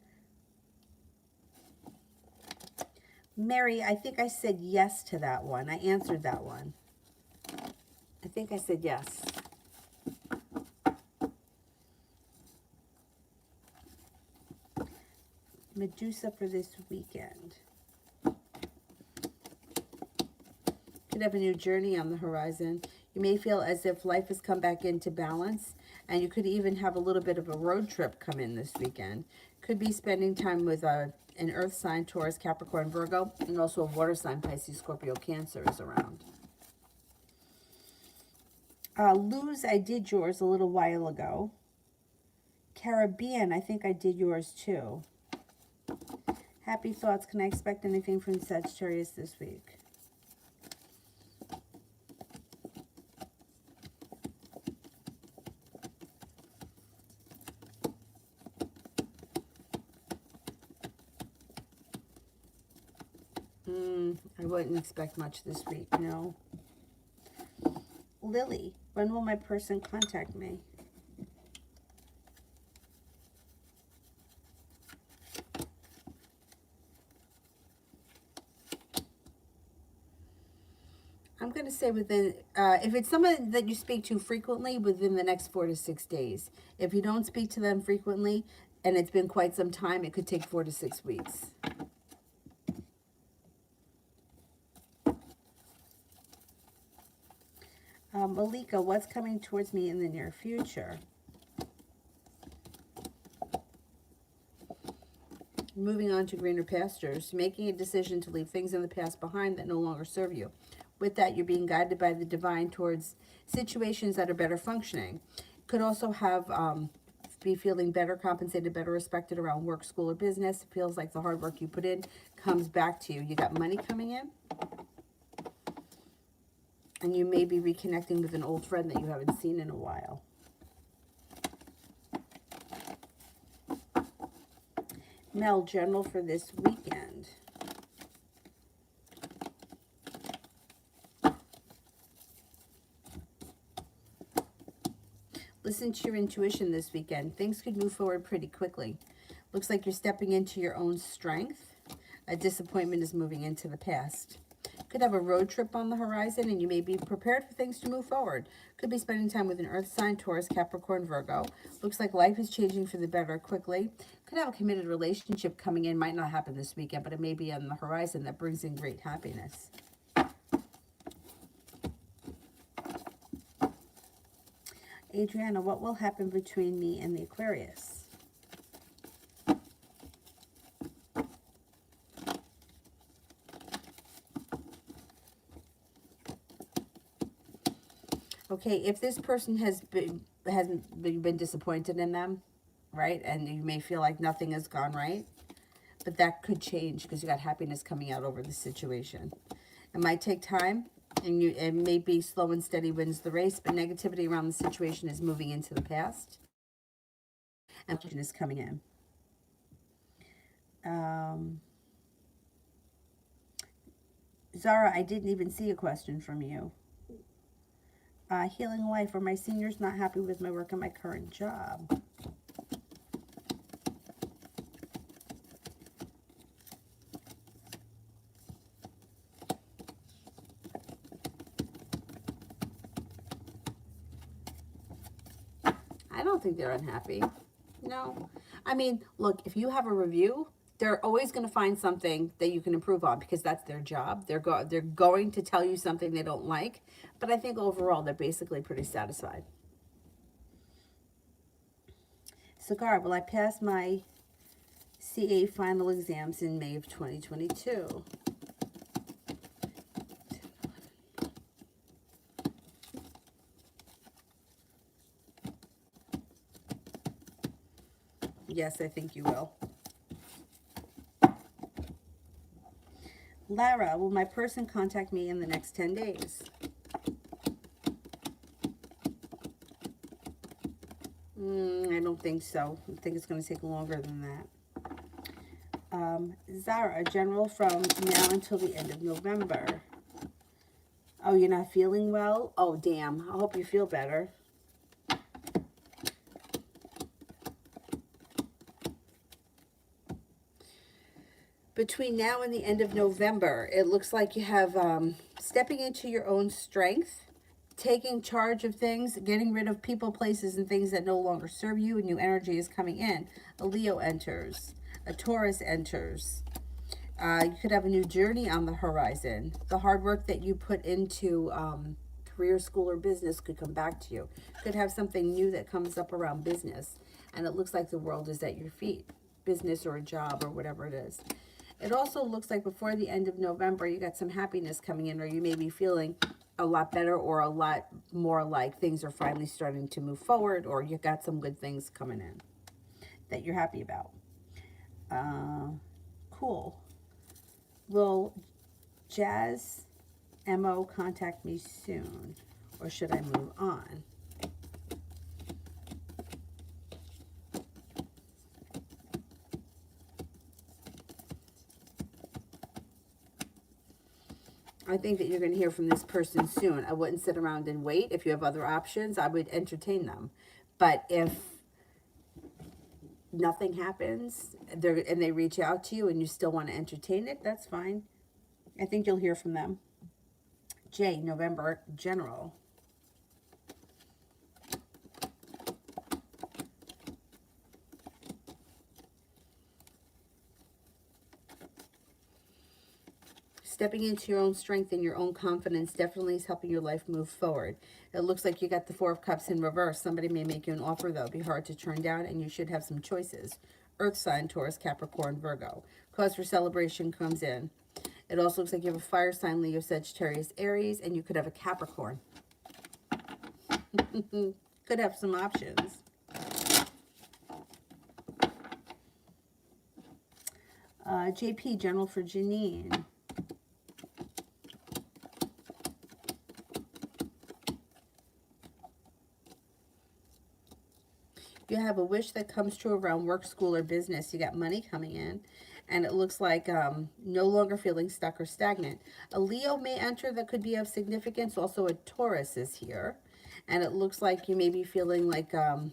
Mary, I think I said yes to that one. I answered that one. I think I said yes. Medusa for this weekend. Could have a new journey on the horizon. You may feel as if life has come back into balance, and you could even have a little bit of a road trip come in this weekend. Could be spending time with an earth sign, Taurus, Capricorn, Virgo, and also a water sign, Pisces, Scorpio, Cancer is around. Luz, I did yours a little while ago. Caribbean, I think I did yours too. Happy thoughts. Can I expect anything from Sagittarius this week? I wouldn't expect much this week, no. Lily, when will my person contact me? I'm going to say within, if it's someone that you speak to frequently, within the next 4 to 6 days. If you don't speak to them frequently, and it's been quite some time, it could take 4 to 6 weeks. Malika, what's coming towards me in the near future? Moving on to greener pastures, making a decision to leave things in the past behind that no longer serve you. With that, you're being guided by the divine towards situations that are better functioning. Could also have be feeling better compensated, better respected around work, school, or business. It feels like the hard work you put in comes back to you. You got money coming in. And you may be reconnecting with an old friend that you haven't seen in a while. Mel, general for this weekend. Listen to your intuition this weekend. Things could move forward pretty quickly. Looks like you're stepping into your own strength. A disappointment is moving into the past. Could have a road trip on the horizon, and you may be prepared for things to move forward. Could be spending time with an earth sign, Taurus, Capricorn, Virgo. Looks like life is changing for the better quickly. Could have a committed relationship coming in. Might not happen this weekend, but it may be on the horizon that brings in great happiness. Adriana, what will happen between me and the Aquarius? Okay, if this person hasn't been disappointed in them, right? And you may feel like nothing has gone right, but that could change because you got happiness coming out over the situation. It might take time, and it may be slow and steady wins the race, but negativity around the situation is moving into the past, and is coming in. Zara, I didn't even see a question from you. Healing life, are my seniors not happy with my work and my current job? I don't think they're unhappy. No. I mean, look, if you have a review, they're always going to find something that you can improve on because that's their job. They're going to tell you something they don't like, but I think overall they're basically pretty satisfied. Cigar, will I pass my CA final exams in May of 2022? Yes, I think you will. Lara, will my person contact me in the next 10 days? I don't think so. I think it's going to take longer than that. Zara, general from now until the end of November. Oh, you're not feeling well? Oh, damn. I hope you feel better. Between now and the end of November, it looks like you have stepping into your own strength, taking charge of things, getting rid of people, places, and things that no longer serve you, and new energy is coming in. A Leo enters. A Taurus enters. You could have a new journey on the horizon. The hard work that you put into career, school, or business could come back to you. Could have something new that comes up around business. And it looks like the world is at your feet. Business or a job or whatever it is. It also looks like before the end of November, you got some happiness coming in, or you may be feeling a lot better, or a lot more like things are finally starting to move forward, or you got some good things coming in that you're happy about. Cool. Will Jazz MO contact me soon, or should I move on? I think that you're going to hear from this person soon. I wouldn't sit around and wait. If you have other options, I would entertain them. But if nothing happens and they reach out to you and you still want to entertain it, that's fine. I think you'll hear from them. J, November, general. Stepping into your own strength and your own confidence definitely is helping your life move forward. It looks like you got the Four of Cups in reverse. Somebody may make you an offer, though. It'll be hard to turn down, and you should have some choices. Earth sign, Taurus, Capricorn, Virgo. Cause for celebration comes in. It also looks like you have a fire sign, Leo, Sagittarius, Aries, and you could have a Capricorn. Could have some options. JP, general for Janine. You have a wish that comes true around work, school, or business. You got money coming in. And it looks like no longer feeling stuck or stagnant. A Leo may enter that could be of significance. Also, a Taurus is here. And it looks like you may be feeling like you're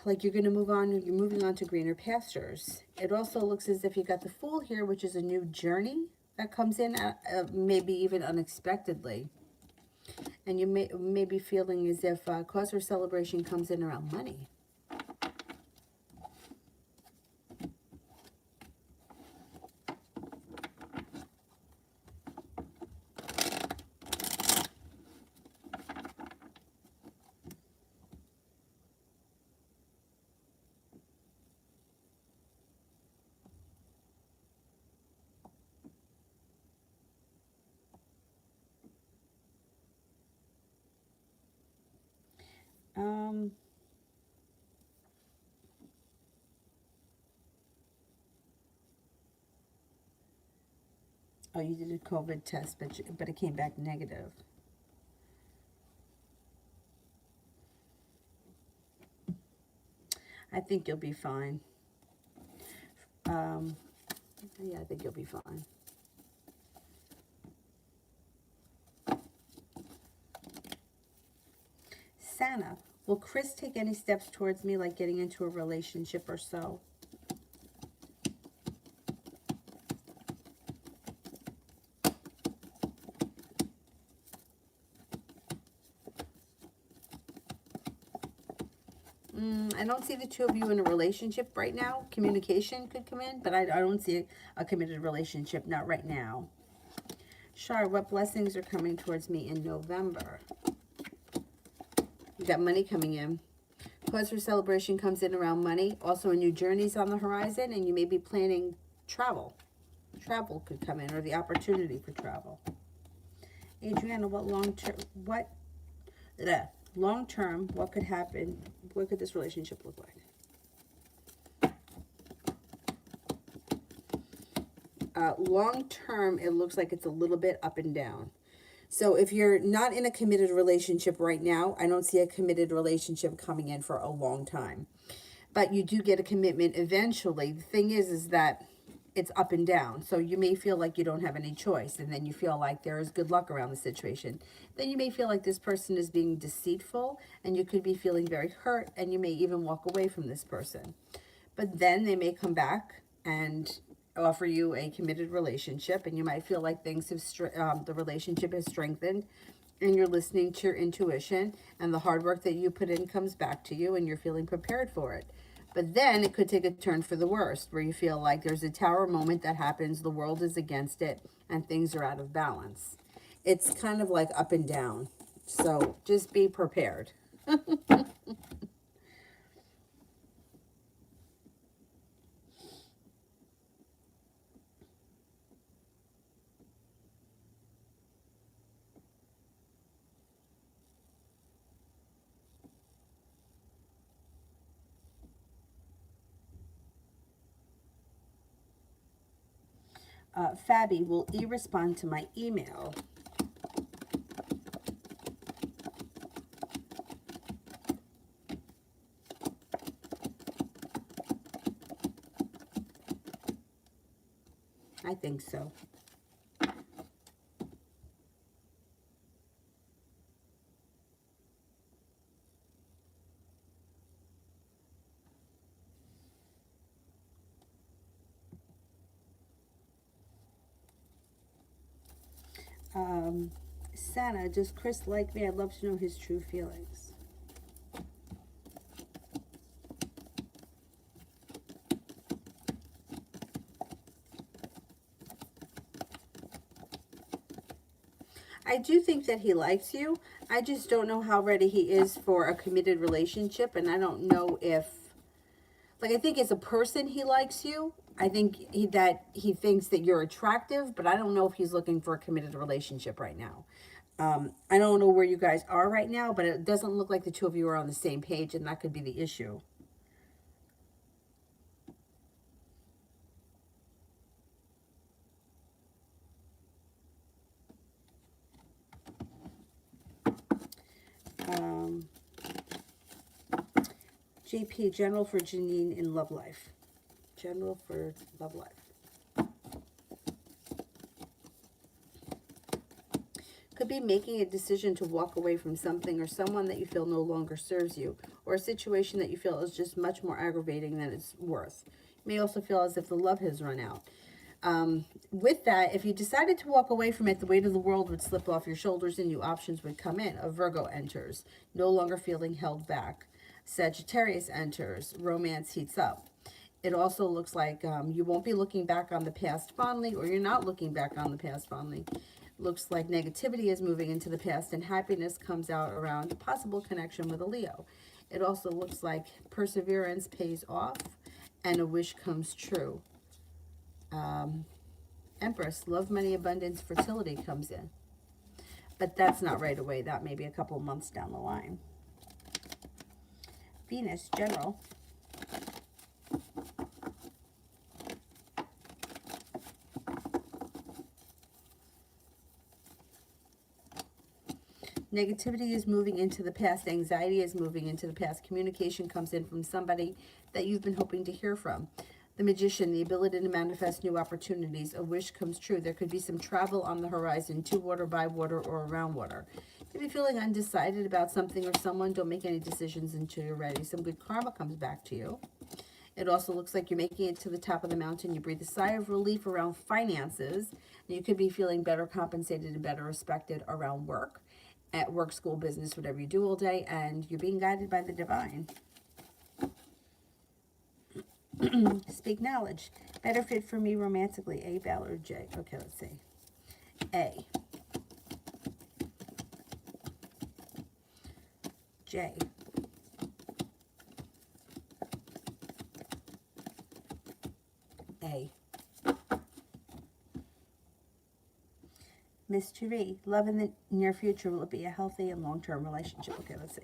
going to move on. You're moving on to greener pastures. It also looks as if you got the Fool here, which is a new journey that comes in, maybe even unexpectedly. And you may be feeling as if cause for celebration comes in around money. Oh, you did a COVID test, but it came back negative. I think you'll be fine. Yeah, I think you'll be fine. Santa, will Chris take any steps towards me, like getting into a relationship or so? I don't see the two of you in a relationship right now. Communication could come in, but I don't see a committed relationship, not right now. Shar, what blessings are coming towards me in November? You got money coming in. Cause for celebration comes in around money. Also, a new journey's on the horizon, and you may be planning travel. Travel could come in, or the opportunity for travel. Adriana, what long term, what could happen? What could this relationship look like? Long term, it looks like it's a little bit up and down. So if you're not in a committed relationship right now, I don't see a committed relationship coming in for a long time. But you do get a commitment eventually. The thing is that it's up and down. So you may feel like you don't have any choice, and then you feel like there is good luck around the situation. Then you may feel like this person is being deceitful, and you could be feeling very hurt, and you may even walk away from this person. But then they may come back and offer you a committed relationship, and you might feel like things have the relationship has strengthened, and you're listening to your intuition, and the hard work that you put in comes back to you, and you're feeling prepared for it. But then it could take a turn for the worst, where you feel like there's a tower moment that happens, the world is against it, and things are out of balance. It's kind of like up and down. So just be prepared. Fabi, will E respond to my email? I think so. Santa, does Chris like me? I'd love to know his true feelings. I do think that he likes you. I just don't know how ready he is for a committed relationship, and I don't know if, like, I think as a person he likes you. I think that he thinks that you're attractive, but I don't know if he's looking for a committed relationship right now. I don't know where you guys are right now, but it doesn't look like the two of you are on the same page, and that could be the issue. JP, general for Janine in love life. General for love life. Could be making a decision to walk away from something or someone that you feel no longer serves you, or a situation that you feel is just much more aggravating than it's worth. You may also feel as if the love has run out. With that, if you decided to walk away from it, the weight of the world would slip off your shoulders and new options would come in. A Virgo enters, no longer feeling held back. Sagittarius enters, romance heats up. It also looks like you won't be looking back on the past fondly, or you're not looking back on the past fondly. Looks like negativity is moving into the past, and happiness comes out around a possible connection with a Leo. It also looks like perseverance pays off and a wish comes true. Empress, love, money, abundance, fertility comes in. But that's not right away. That may be a couple months down the line. Venus, general. Negativity is moving into the past. Anxiety is moving into the past. Communication comes in from somebody that you've been hoping to hear from. The Magician, the ability to manifest new opportunities. A wish comes true. There could be some travel on the horizon, to water, by water, or around water. If you're feeling undecided about something or someone, don't make any decisions until you're ready. Some good karma comes back to you. It also looks like you're making it to the top of the mountain. You breathe a sigh of relief around finances. And you could be feeling better compensated and better respected around work. At work, school, business, whatever you do all day, and you're being guided by the divine. Speak knowledge. Better fit for me romantically, A, Bell, or J? Okay, let's see. A. J. A. Mystery, love in the near future, will it be a healthy and long-term relationship? Okay, let's see.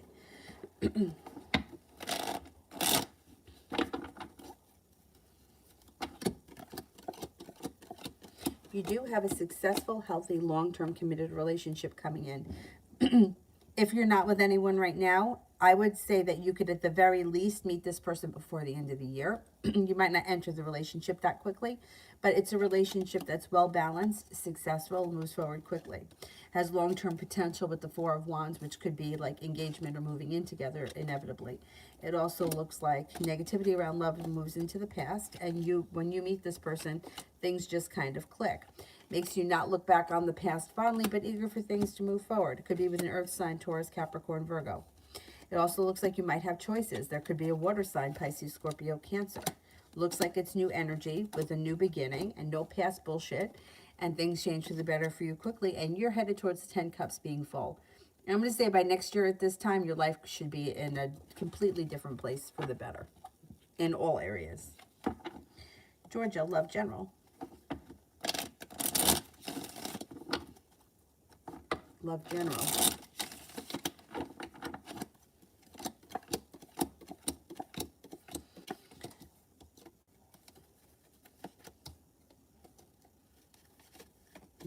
You do have a successful, healthy, long-term committed relationship coming in. If you're not with anyone right now, I would say that you could at the very least meet this person before the end of the year. You might not enter the relationship that quickly, but it's a relationship that's well balanced, successful, moves forward quickly. Has long-term potential with the Four of Wands, which could be like engagement or moving in together inevitably. It also looks like negativity around love moves into the past, and when you meet this person, things just kind of click. Makes you not look back on the past fondly, but eager for things to move forward. It could be with an earth sign, Taurus, Capricorn, Virgo. It also looks like you might have choices. There could be a water sign, Pisces, Scorpio, Cancer. Looks like it's new energy with a new beginning and no past bullshit. And things change for the better for you quickly. And you're headed towards the 10 cups being full. And I'm going to say by next year at this time, your life should be in a completely different place for the better. In all areas. Georgia, love general. Love general.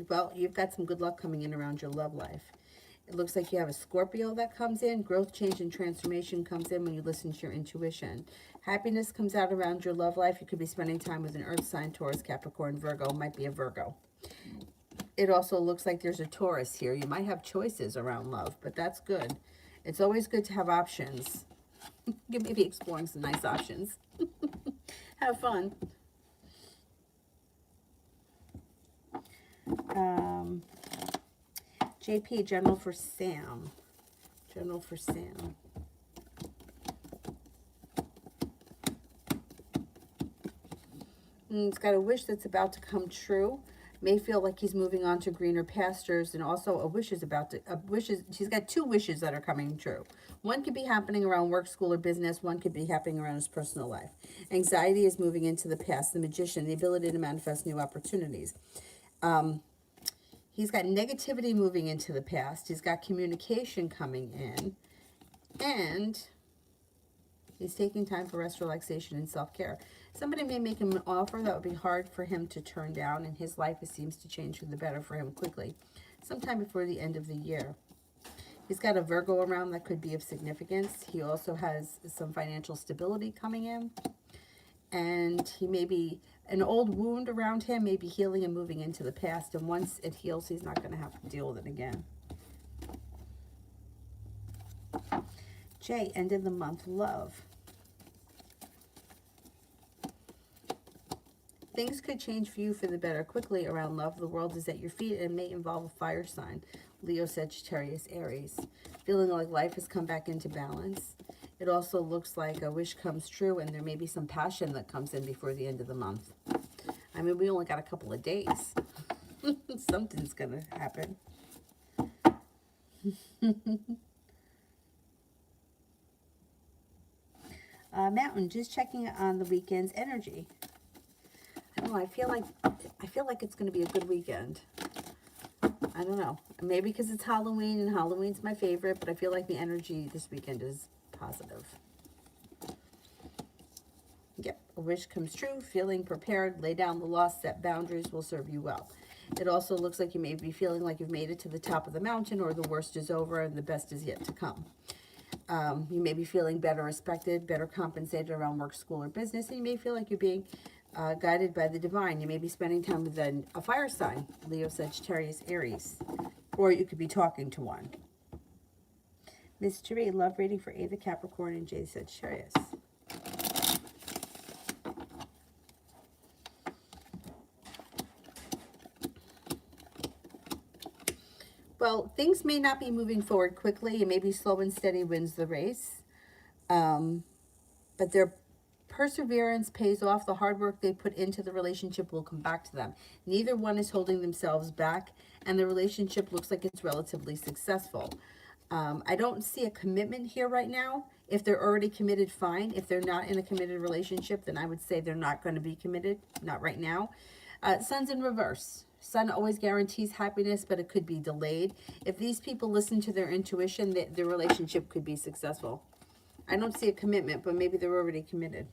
Well, you've got some good luck coming in around your love life. It looks like you have a Scorpio that comes in. Growth, change, and transformation comes in when you listen to your intuition. Happiness comes out around your love life. You could be spending time with an earth sign, Taurus, Capricorn, Virgo. Might be a Virgo. It also looks like there's a Taurus here. You might have choices around love, but that's good. It's always good to have options. You may be exploring some nice options. Have fun. JP, general for Sam. General for Sam. He's got a wish that's about to come true. May feel like he's moving on to greener pastures, and also a wish is about to, he's got two wishes that are coming true. One could be happening around work, school, or business. One could be happening around his personal life. Anxiety is moving into the past. The Magician, the ability to manifest new opportunities. He's got negativity moving into the past. He's got communication coming in. And he's taking time for rest, relaxation, and self-care. Somebody may make him an offer that would be hard for him to turn down, and his life seems to change for the better for him quickly, sometime before the end of the year. He's got a Virgo around that could be of significance. He also has some financial stability coming in. And he may be, an old wound around him may be healing and moving into the past. And once it heals, he's not going to have to deal with it again. Jay, end of the month, love. Things could change for you for the better quickly around love. The world is at your feet and it may involve a fire sign. Leo, Sagittarius, Aries. Feeling like life has come back into balance. It also looks like a wish comes true, and there may be some passion that comes in before the end of the month. I mean, we only got a couple of days. Something's going to happen. Mountain, just checking on the weekend's energy. I don't know, I feel like it's going to be a good weekend. I don't know. Maybe because it's Halloween, and Halloween's my favorite, but I feel like the energy this weekend is positive. Yep, a wish comes true, feeling prepared, lay down the law, set boundaries will serve you well. It also looks like you may be feeling like you've made it to the top of the mountain, or the worst is over and the best is yet to come. You may be feeling better respected, better compensated around work, school, or business, and you may feel like you're being guided by the divine. You may be spending time with a fire sign, Leo, Sagittarius, Aries, or you could be talking to one. Mystery, love reading for A, the Capricorn, and J, Sagittarius. Well, things may not be moving forward quickly. It may be slow and steady wins the race. But their perseverance pays off. The hard work they put into the relationship will come back to them. Neither one is holding themselves back, and the relationship looks like it's relatively successful. I don't see a commitment here right now. If they're already committed, fine. If they're not in a committed relationship, then I would say they're not going to be committed, not right now. Sun's in reverse. Sun always guarantees happiness, but it could be delayed. If these people listen to their intuition, their relationship could be successful. I don't see a commitment, but maybe they're already committed.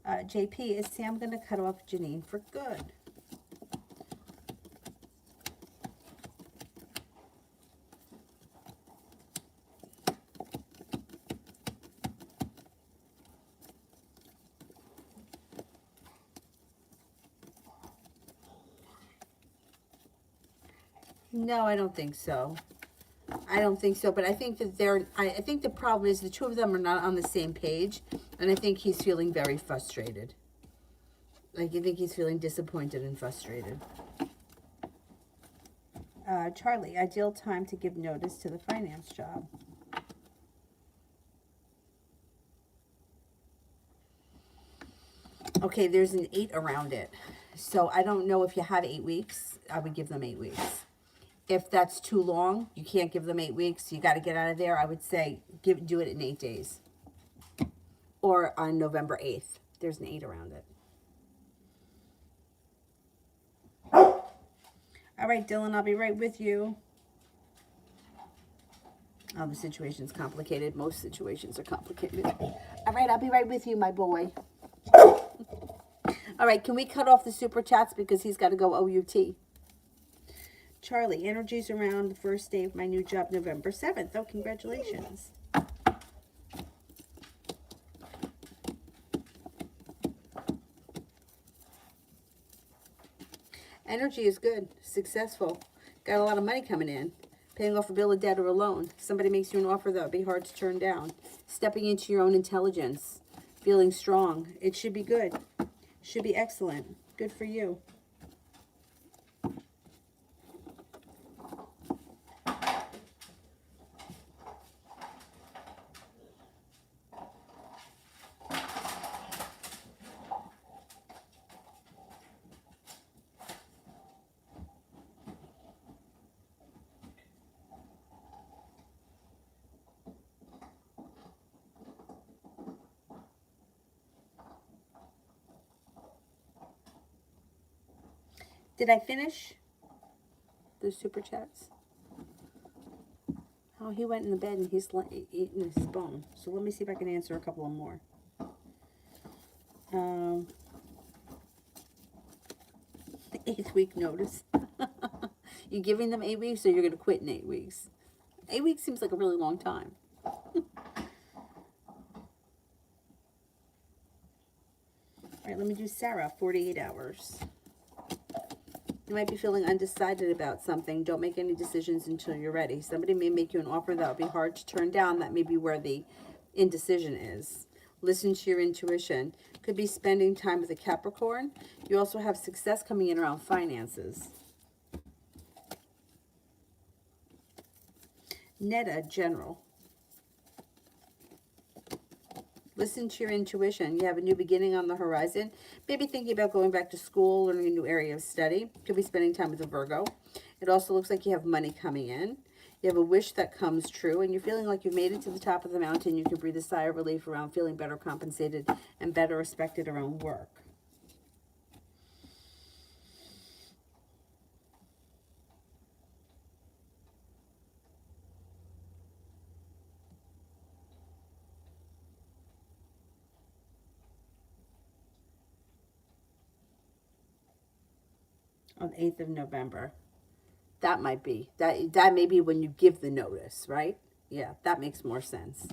JP, is Sam going to cut off Janine for good? No, I don't think so. I don't think so, but I think that I think the problem is the two of them are not on the same page, and I think he's feeling very frustrated. Like, I think he's feeling disappointed and frustrated. Charlie, ideal time to give notice to the finance job. Okay, there's an 8 around it. So I don't know if you have 8 weeks. I would give them 8 weeks. If that's too long, you can't give them 8 weeks. You got to get out of there. I would say do it in 8 days. Or on November 8th. There's an 8 around it. All right, Dylan, I'll be right with you. Oh, the situation's complicated. Most situations are complicated. All right, I'll be right with you, my boy. All right, can we cut off the super chats because he's got to go OUT? Charlie, energies around the first day of my new job, November 7th. Oh, congratulations. Energy is good, successful. Got a lot of money coming in. Paying off a bill of debt or a loan. Somebody makes you an offer that would be hard to turn down. Stepping into your own intelligence. Feeling strong. It should be good. Should be excellent. Good for you. Did I finish the super chats? Oh, he went in the bed and he's eating his bone. So let me see if I can answer a couple of more. 8th week notice. You giving them 8 weeks, or you're going to quit in 8 weeks? 8 weeks seems like a really long time. All right, let me do Sarah, 48 hours. You might be feeling undecided about something. Don't make any decisions until you're ready. Somebody may make you an offer that will be hard to turn down. That may be where the indecision is. Listen to your intuition. Could be spending time with a Capricorn. You also have success coming in around finances. Netta, general. Listen to your intuition. You have a new beginning on the horizon. Maybe thinking about going back to school, learning a new area of study. Could be spending time with a Virgo. It also looks like you have money coming in. You have a wish that comes true, and you're feeling like you've made it to the top of the mountain. You can breathe a sigh of relief around feeling better compensated and better respected around work. On the 8th of November. That might be. That may be when you give the notice, right? Yeah, that makes more sense.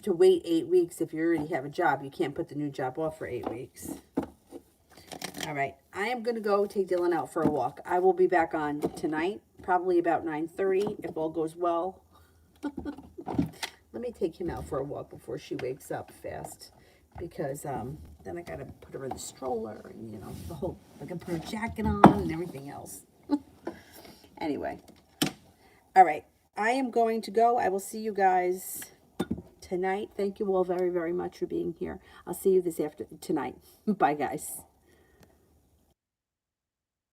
To wait 8 weeks, if you already have a job, you can't put the new job off for 8 weeks. All right, I am going to go take Dylan out for a walk. I will be back on tonight, probably about 9:30, if all goes well. Let me take him out for a walk before she wakes up fast, because then I got to put her in the stroller, and, you know, the whole, I can put her jacket on and everything else. Anyway, all right, I am going to go. I will see you guys tonight. Thank you all very, very much for being here. I'll see you tonight. Bye, guys.